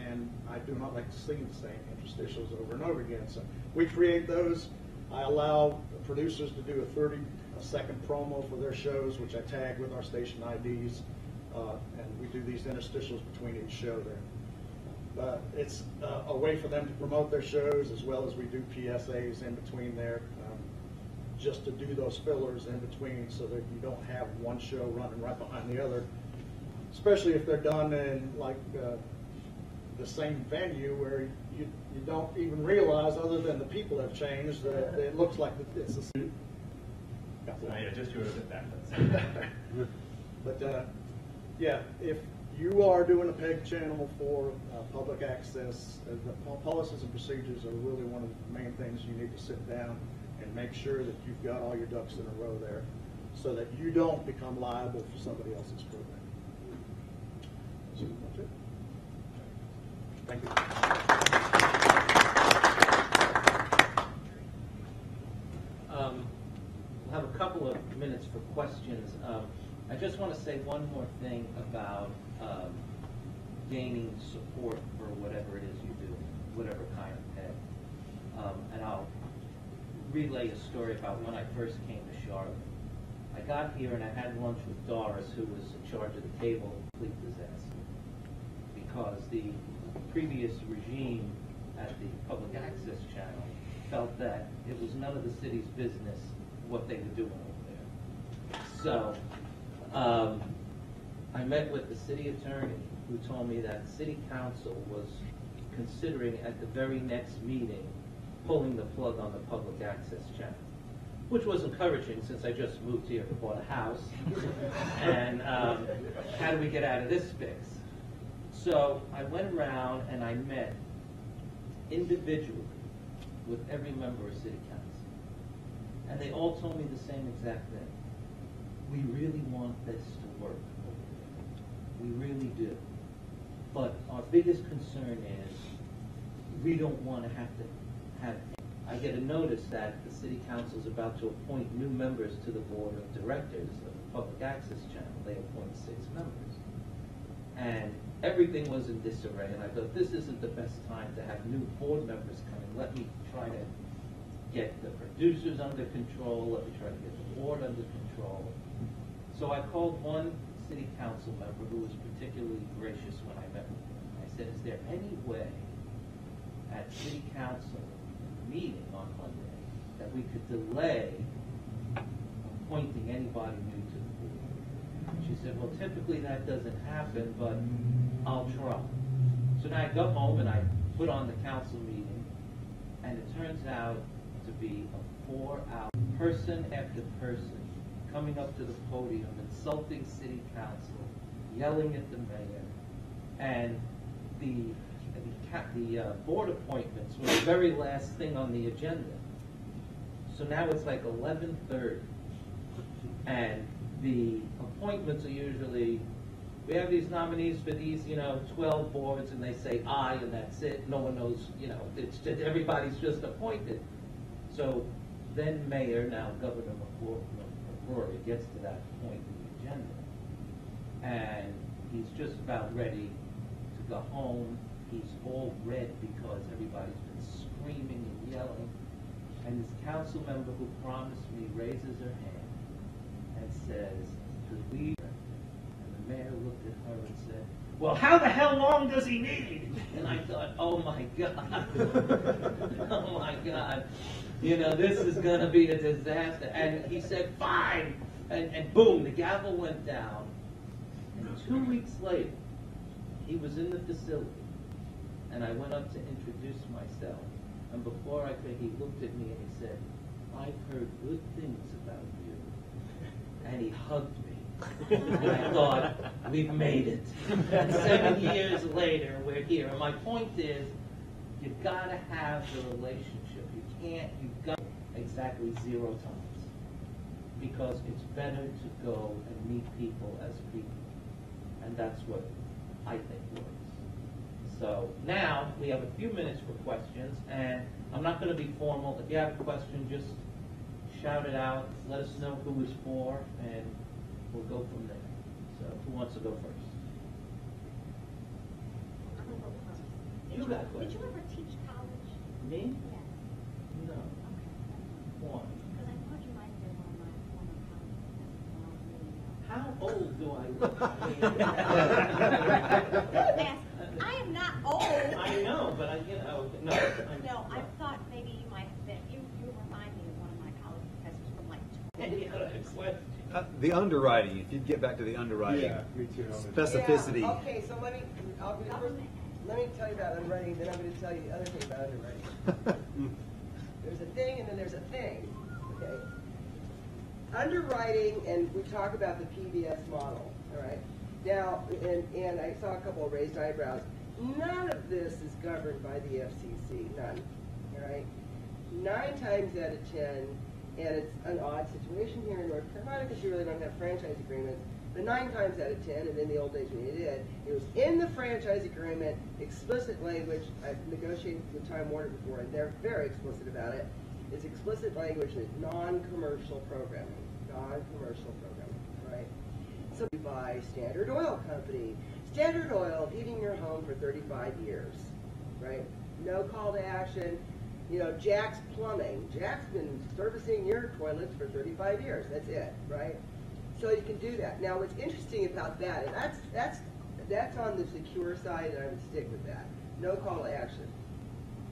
And I do not like to see the same interstitials over and over again. So we create those. I allow producers to do a 30-second promo for their shows, which I tag with our station IDs, and we do these interstitials between each show there. It's a way for them to promote their shows, as well as we do PSAs in between there, just to do those fillers in between so that you don't have one show running right behind the other, especially if they're done in like the same venue where you don't even realize, other than the people have changed, that it looks like it's the same. Yeah, just do it a bit backwards. But yeah, if you are doing a PEG channel for public access, the policies and procedures are really one of the main things you need to sit down and make sure that you've got all your ducks in a row there, so that you don't become liable for somebody else's program. So that's it. Thank you. We'll have a couple of minutes for questions. I just want to say one more thing about gaining support for whatever it is you do, whatever kind of pay. And I'll relay a story about when I first came to Charlotte. I got here and I had lunch with Doris, who was in charge of the cable, complete disaster, because the previous regime at the public access channel felt that it was none of the city's business what they were doing over there. So I met with the city attorney, who told me that city council was considering at the very next meeting pulling the plug on the public access channel, which was encouraging since I just moved here and bought a house. And how do we get out of this fix? So I went around and I met individually with every member of city council. And they all told me the same exact thing. We really want this to work over there. We really do. But our biggest concern is we don't want to have I get a notice that the city council is about to appoint new members to the board of directors of the public access channel. They appoint 6 members. And everything was in disarray, and I thought, this isn't the best time to have new board members come in. Let me try to get the producers under control. Let me try to get the board under control. So I called one city council member who was particularly gracious when I met with him. I said, is there any way at city council meeting on Monday that we could delay appointing anybody new to the board? She said, well, typically that doesn't happen, but I'll try. So now I go home and I put on the council meeting, and it turns out to be a 4-hour person after person coming up to the podium, insulting city council, yelling at the mayor, and the board appointments were the very last thing on the agenda. So now it's like 11:30, and the appointments are usually, we have these nominees for these, 12 boards, and they say aye, and that's it. No one knows, it's just, everybody's just appointed. So then Mayor, now Governor McCrory, gets to that point in the agenda, and he's just about ready to go home. He's all red because everybody's been screaming and yelling. And this council member who promised me raises her hand and says, "Could we?" And the mayor looked at her and said, "Well, how the hell long does he need?" And I thought, oh my God, oh my God, this is going to be a disaster. And he said, fine. And boom, the gavel went down. And 2 weeks later, he was in the facility. And I went up to introduce myself. And before I could, he looked at me and he said, "I've heard good things about you." And he hugged me. And I thought, we've made it. And 7 years later, we're here. And my point is, you've got to have the relationship. You've got exactly 0 times. Because it's better to go and meet people as people. And that's what I think works. So now we have a few minutes for questions, and I'm not going to be formal. If you have a question, just shout it out. Let us know who is for, and we'll go from there. So who wants to go first? You got a question. Did you ever teach college? Me? Yes. No. Okay. Why? Because I thought you might have been one of my former colleagues. How old do I look? I am not old. I know, but no. No, I thought maybe you might have been. You remind me of one of my college professors from like 20 Any years other ago. question? The underwriting, if you'd get back to the underwriting. Yeah, me too. Specificity. Yeah, okay, so let me tell you about underwriting, then I'm going to tell you the other thing about underwriting. There's a thing and then there's a thing, okay? Underwriting, and we talk about the PBS model, all right? Now, and I saw a couple of raised eyebrows. None of this is governed by the FCC, none, all right? 9 times out of 10, and it's an odd situation here in North Carolina because you really don't have franchise agreements, but 9 times out of 10, and in the old days when you did, it was in the franchise agreement, explicit language. I've negotiated with Time Warner before, and they're very explicit about it. It's explicit language that non-commercial programming, right? So we buy Standard Oil Company. Standard Oil, heating your home for 35 years, right? No call to action. Jack's Plumbing. Jack's been servicing your toilets for 35 years. That's it, right? So you can do that. Now, what's interesting about that, and that's on the secure side, and I would stick with that. No call to action.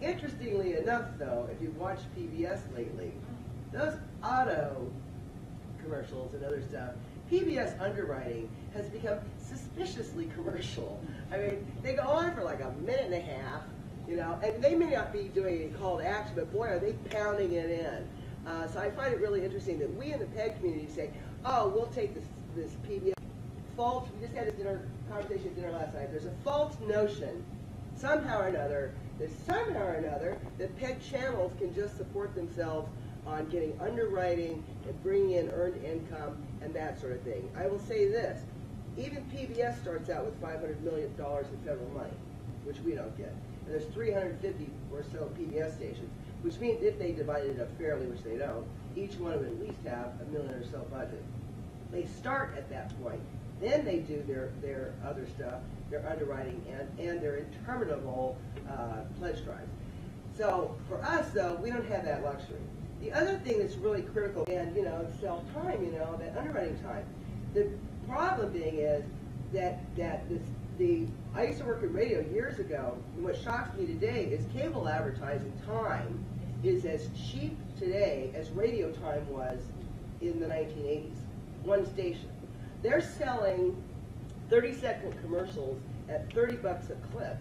Interestingly enough, though, if you've watched PBS lately, those auto commercials and other stuff, PBS underwriting has become suspiciously commercial. I mean, they go on for like a minute and a half, and they may not be doing a call to action, but boy, are they pounding it in. So I find it really interesting that we in the PEG community say, oh, we'll take this PBS false, we just had a conversation at dinner last night, there's a false notion, somehow or another, that PEG channels can just support themselves on getting underwriting and bringing in earned income and that sort of thing. I will say this, even PBS starts out with $500 million in federal money, which we don't get. And there's 350 or so PBS stations, which means if they divided it up fairly, which they don't, each one would at least have $1 million or so budget. They start at that point. Then they do their other stuff, their underwriting and their interminable pledge drives. So for us, though, we don't have that luxury. The other thing that's really critical, and sell time, that underwriting time. The problem being is that I used to work in radio years ago, and what shocks me today is cable advertising time is as cheap today as radio time was in the 1980s. One station. They're selling 30-second commercials at $30 a clip.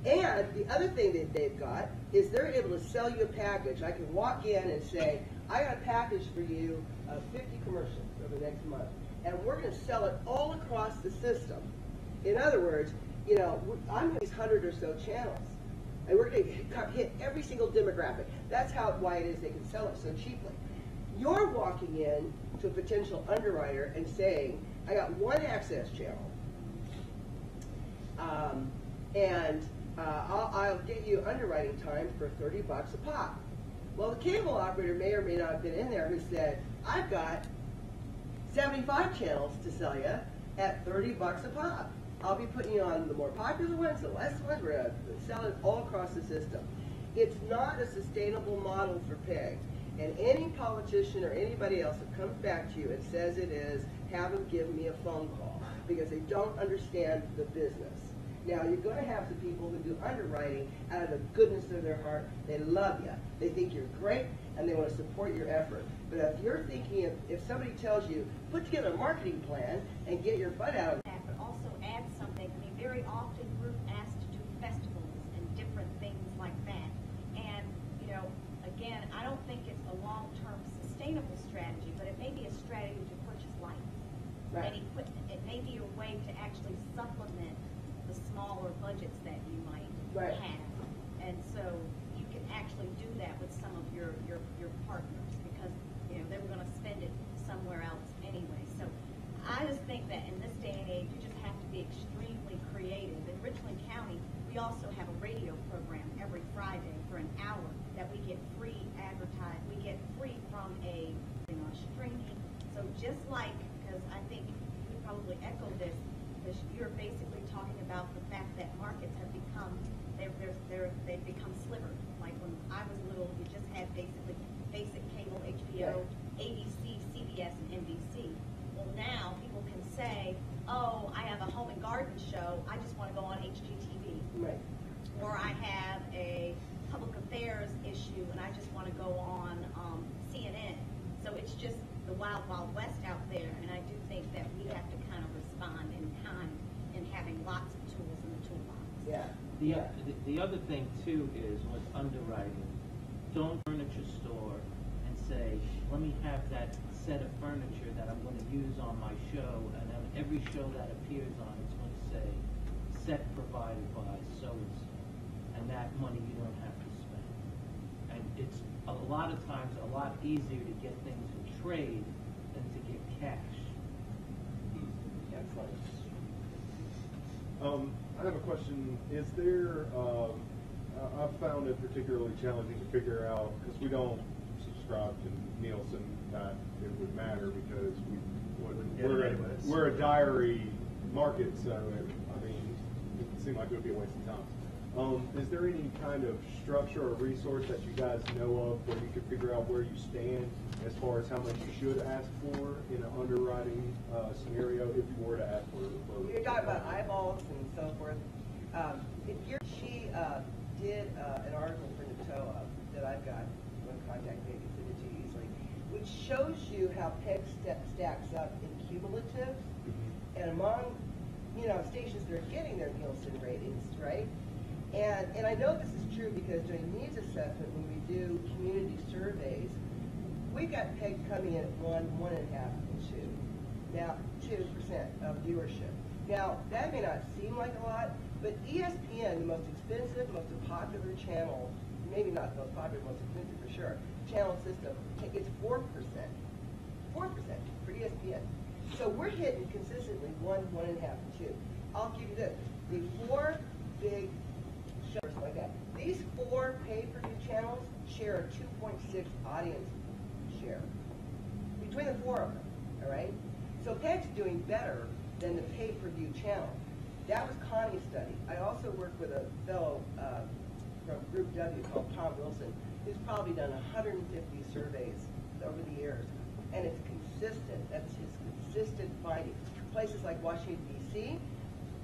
And the other thing that they've got is they're able to sell you a package. I can walk in and say, I got a package for you of 50 commercials over the next month. And we're going to sell it all across the system. In other words, I'm on these 100 or so channels. And we're going to hit every single demographic. That's why it is they can sell it so cheaply. You're walking in to a potential underwriter and saying, I got one access channel, and I'll get you underwriting time for $30 a pop. Well, the cable operator may or may not have been in there who said, I've got 75 channels to sell you at $30 a pop. I'll be putting you on the more popular ones, the less ones. We're going to sell it all across the system. It's not a sustainable model for PEG. And any politician or anybody else that comes back to you and says it is, have them give me a phone call because they don't understand the business. Now, you're going to have some people who do underwriting out of the goodness of their heart. They love you. They think you're great, and they want to support your effort. But if you're thinking, if somebody tells you, put together a marketing plan and get your butt out of that, but also add something. I mean, very often we're asked to do festivals and different things like that. And, again, I don't think it's a long-term sustainable strategy, but it may be a strategy to purchase lights and equipment. It may be a way to actually supplement the smaller budgets that you might have. And so you can actually do that with some of your partners because, they were going to spend it somewhere else anyway. So I just think that in this day and age, you just have to be extremely creative. In Richland County, we also have a radio program every Friday for an hour that we get free advertised. We get free from a streaming. So just like, because I think you probably echo this, because you're basically talking about the fact that markets have become they've become slivered. Like when I was little, you just had basically basic cable, HBO, ABC, CBS, and NBC. Well, now people can say, oh, I have a home and garden show. I just want to go on HGTV. Right. Or I have a public affairs issue and I just want to go on CNN. So it's just the wild, wild west out there. And I do think that we have to kind of respond in kind and having lots of tools in the toolbox. Yeah. The other thing, too, is with underwriting, don't furniture store and say, let me have that set of furniture that I'm going to use on my show, and then every show that appears on it's going to say, set provided by so-and-so, and that money you don't have to spend. And it's a lot of times a lot easier to get things in trade than to get cash. Excellent. I have a question. Is there, I've found it particularly challenging to figure out, because we don't subscribe to Nielsen, that it would matter because we're a diary market, so it would seem like it would be a waste of time. Is there any kind of structure or resource that you guys know of where you could figure out where you stand as far as how much you should ask for in an underwriting scenario if you were to ask for You're talking about eyeballs and so forth. She did an article for NATOA that I've got. You want to contact me, I can send it to you easily, which shows you how PEG stacks up in cumulative and among stations that are getting their Nielsen ratings, right? And I know this is true because during needs assessment, when we do community surveys, we've got PEG coming in at 1, 1.5, and 2. Now, 2% of viewership. Now, that may not seem like a lot, but ESPN, the most expensive, most popular channel, maybe not the most popular, most expensive for sure, channel system, it's 4%. 4% for ESPN. So we're hitting consistently 1, 1.5, and 2. I'll give you this. The 4 big shows like that. These 4 pay-per-view channels share a 2.6 audience share between the 4 of them, all right? So PEG's doing better than the pay-per-view channel. That was Connie's study. I also work with a fellow from Group W called Tom Wilson, who's probably done 150 surveys over the years, and it's consistent. That's his consistent finding. Places like Washington, D.C.,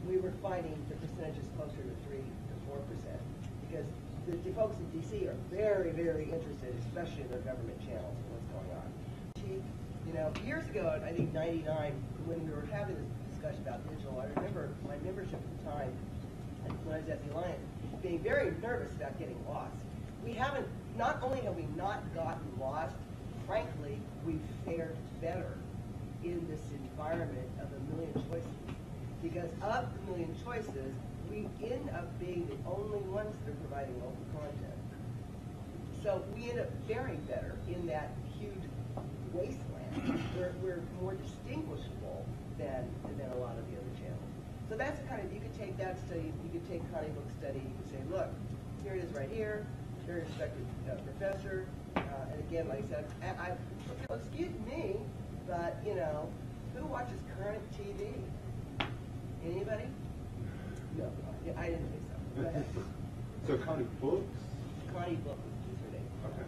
we were finding the percentages closer to 3 to 4%, because the folks in D.C. are very, very interested, especially in their government channels and what's going on. You know, years ago, I think 99, when we were having this discussion about digital, I remember my membership at the time, when I was at the Alliance, being very nervous about getting lost. We haven't, not only have we not gotten lost, frankly, we've fared better in this environment of a million choices. Because of the million choices, we end up being the only ones that are providing local content. So we end up faring better in that huge wasteland. We're more distinguishable than a lot of the other channels. So that's the kind of, you could take that study, you could take Connie Book's study, you could say, look, here it is right here, very respected professor, and again, like I said, excuse me, but, you know, who watches current TV? Anybody? No, I didn't think so. Go ahead. So Connie Books? Connie Book is her name. Okay.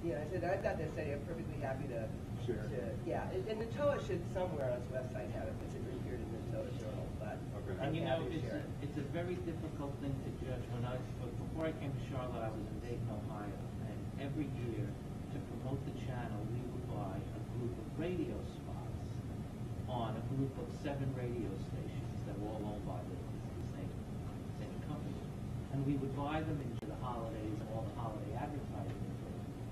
Yeah, I said, I've got this study, I'm perfectly happy to Share. yeah, and Natoa should somewhere on his website have it, it's here in the Natoa Journal, but Okay. I'm And you know, happy to share it. it's a very difficult thing to judge. Before I came to Charlotte, I was in Dayton, Ohio, and every year, to promote the channel, we would buy a group of radio spots on a group of 7 radio stations that were all owned by the same company. And we would buy them into the holidays and all the holiday advertising.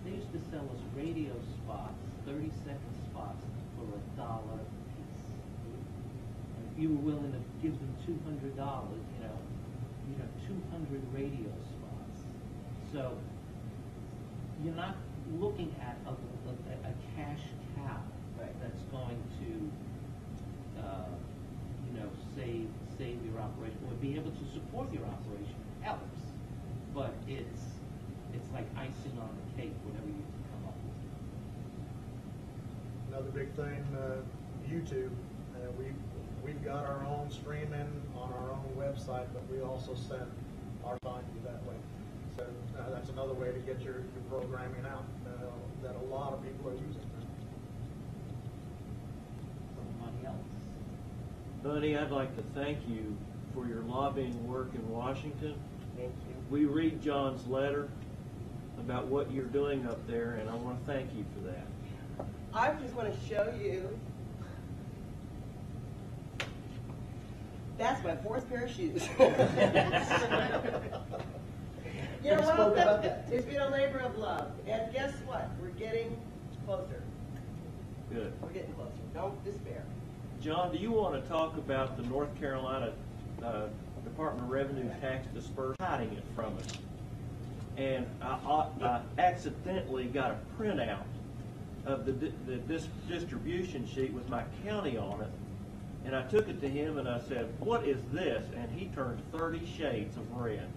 They used to sell us radio spots, 30-second spots, for $1 a piece. And if you were willing to give them $200, you know, 200 radio spots. So you're not looking at a cash cow that's going to, save your operation or be able to support your operation. Helps, but it's like icing on the cake, whatever you can come up with. Another big thing, YouTube. We've got our own streaming on our own website, but we also send our time that way. So that's another way to get your programming out that a lot of people are using. Somebody else. Buddy, I'd like to thank you for your lobbying work in Washington. Thank you. We read John's letter about what you're doing up there, and I want to thank you for that. I just want to show you. That's my 4th pair of shoes. You're welcome. It's been a labor of love. And guess what? We're getting closer. Good. We're getting closer. Don't despair. John, do you want to talk about the North Carolina Department of Revenue tax disbursement, hiding it from us? And I accidentally got a printout of the distribution sheet with my county on it, and I took it to him and I said, "What is this?" And he turned 30 shades of red.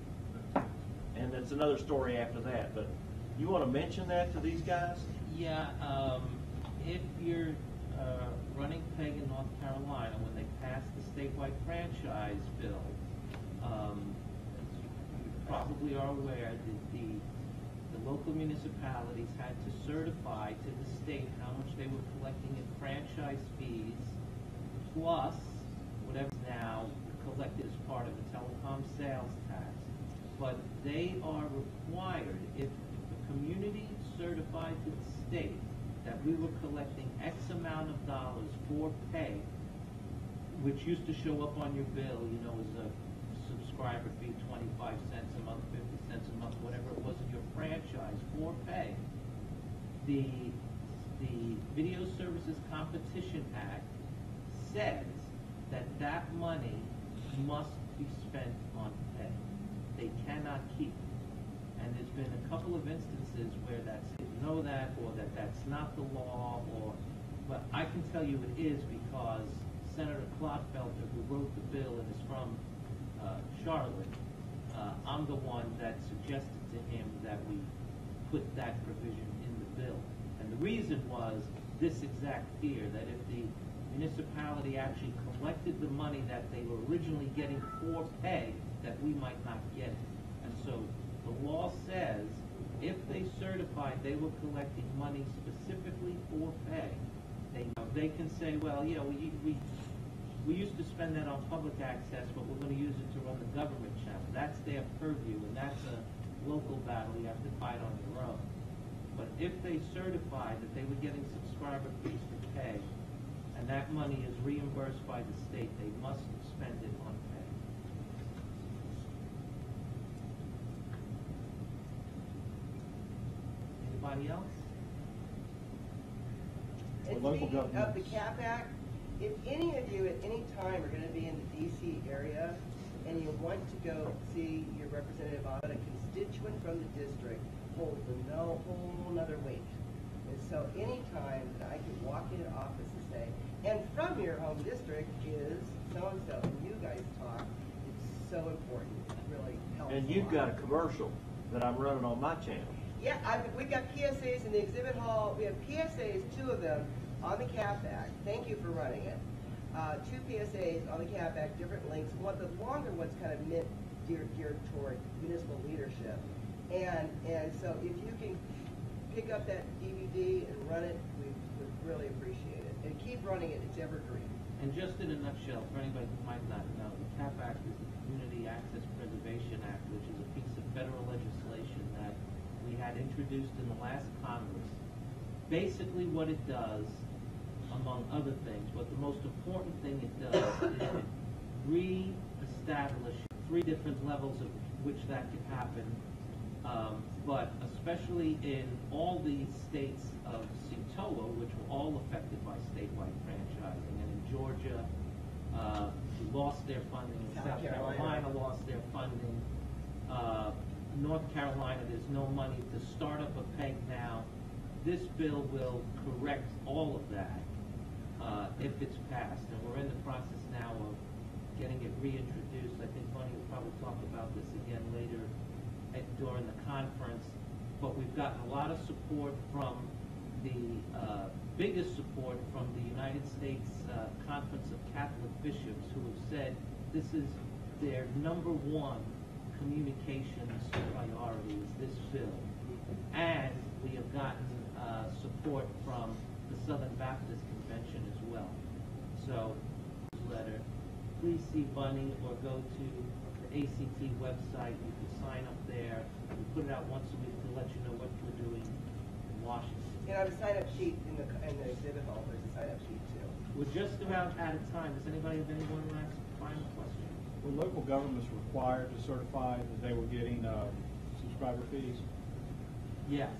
And it's another story after that. But you want to mention that to these guys? Yeah, if you're running PEG in North Carolina, when they passed the statewide franchise bill, you probably are aware that the local municipalities had to certify to the state how much they were collecting in franchise fees, plus whatever's now collected as part of the telecom sales tax. But they are required, if the community certified to the state that we were collecting X amount of dollars for pay, which used to show up on your bill, you know, as a subscriber fee, 25 cents a month, 50 cents a month, whatever it was in your franchise for pay, the the Video Services Competition Act says that that money must be spent on pay. They cannot keep it. And there's been a couple of instances where that's, you know that, or that that's not the law, or, but I can tell you it is because Senator Clodfelter, who wrote the bill and is from Charlotte, I'm the one that suggested to him that we put that provision in the bill. And the reason was this exact fear, that if the municipality actually collected the money that they were originally getting for pay, that we might not get it. And so the law says if they certified they were collecting money specifically for pay, they can say, well, yeah, we used to spend that on public access, but we're going to use it to run the government channel. That's their purview, and that's a local battle you have to fight on your own. But if they certified that they were getting subscriber fees for pay, and that money is reimbursed by the state, they must spend it on pay. Anybody else? And Well, local speaking of the governments. CAP Act, if any of you at any time are going to be in the DC area and you want to go see your representative on a constituent from the district, holds a whole nother weight. And so any time that I can walk into office and say, and from your home district is so-and-so, and you guys talk, it's so important. It really helps. And a you've lot. got a commercial that I'm running on my channel. Yeah, we got PSAs in the exhibit hall. We have PSAs, 2 of them, on the CAP Act. Thank you for running it. 2 PSAs on the CAP Act, different links. The longer one's kind of geared toward municipal leadership. And so if you can pick up that DVD and run it, we would really appreciate it. And keep running it. It's evergreen. And just in a nutshell, for anybody who might not know, the CAP Act is the Community Access Preservation Act, which is a piece of federal legislation that we had introduced in the last Congress. Basically what it does, among other things, but the most important thing it does is it re-establish 3 different levels of which that could happen, but especially in all the states of CTOA, which were all affected by statewide franchising. And in Georgia, lost their funding. South Carolina lost their funding. North Carolina, there's no money to start up a PEG now. This bill will correct all of that if it's passed. And we're in the process now of getting it reintroduced. I think Bunny will probably talk about this again later during the conference. But we've gotten a lot of support from the biggest support from the United States Conference of Catholic Bishops, who have said this is their #1 communications priority is this bill. And we have gotten support from the Southern Baptist Convention as well. So, letter, please see Bunny or go to the ACT website. You can sign up there. We put it out once a week to let you know what we're doing in Washington. And on the sign-up sheet in the exhibit hall, there's a sign-up sheet too. We're just about out of time. Does anybody have any one last final question? Were local governments required to certify that they were getting subscriber fees? Yes.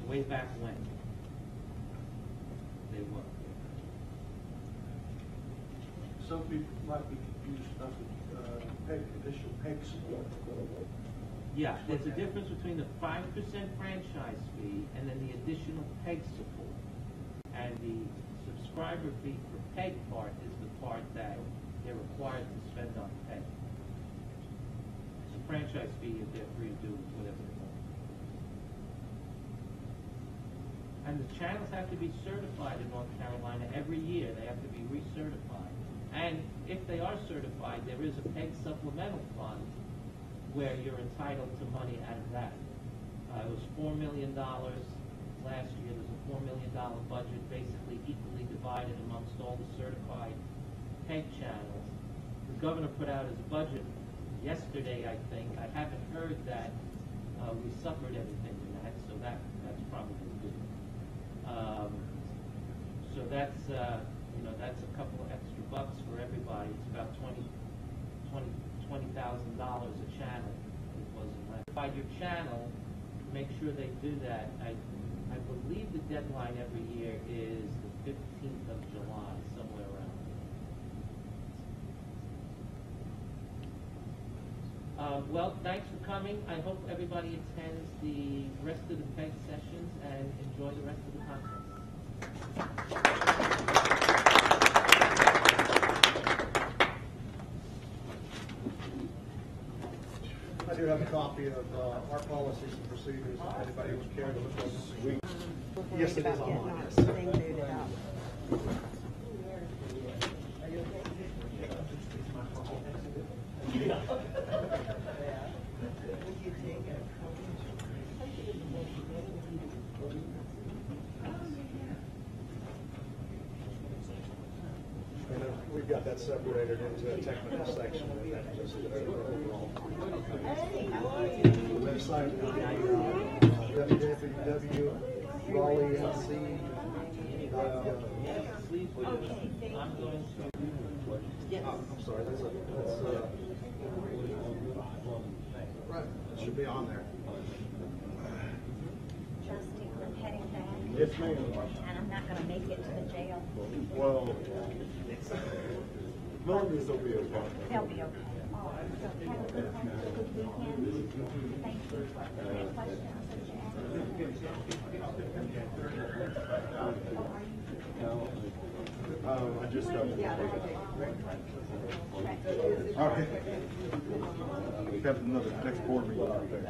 Way back when. They were. Some people might be confused about the initial PEG support. Yeah, there's a difference between the 5% franchise fee and then the additional PEG support. And the subscriber fee for PEG part is the part that they're required to spend on PEG. The franchise fee is they're free to do whatever they want. And the channels have to be certified in North Carolina every year. They have to be recertified. And if they are certified, there is a PEG supplemental fund where you're entitled to money out of that. It was $4 million last year. There's a $4 million budget, basically equally divided amongst all the certified PEG channels. The governor put out his budget yesterday, I think. I haven't heard that we suffered anything in that, so that's probably good. So that's that's a couple of extra bucks for everybody. It's about $20,000 a channel. It wasn't less. By your channel, make sure they do that. I believe the deadline every year is the 15th of July, somewhere around there. Well, thanks for coming. I hope everybody attends the rest of the Fed sessions and enjoy the rest of the conference. I do have a copy of our policies and procedures, if anybody would care to look over them. Yes, it is online, yes. And we've got that separated into a technical section, and then just overall. The website, www, Raleigh NC. I'm sorry, right, it should be on there. Trustee, I'm heading back. Yes, ma'am. And I'm not gonna make it to the jail. Well, Melodies will be okay. They'll be okay. Oh, so have a good one, have a good weekend. Thank you. Any questions that you ask? I just got. All right. We have another next board meeting out there.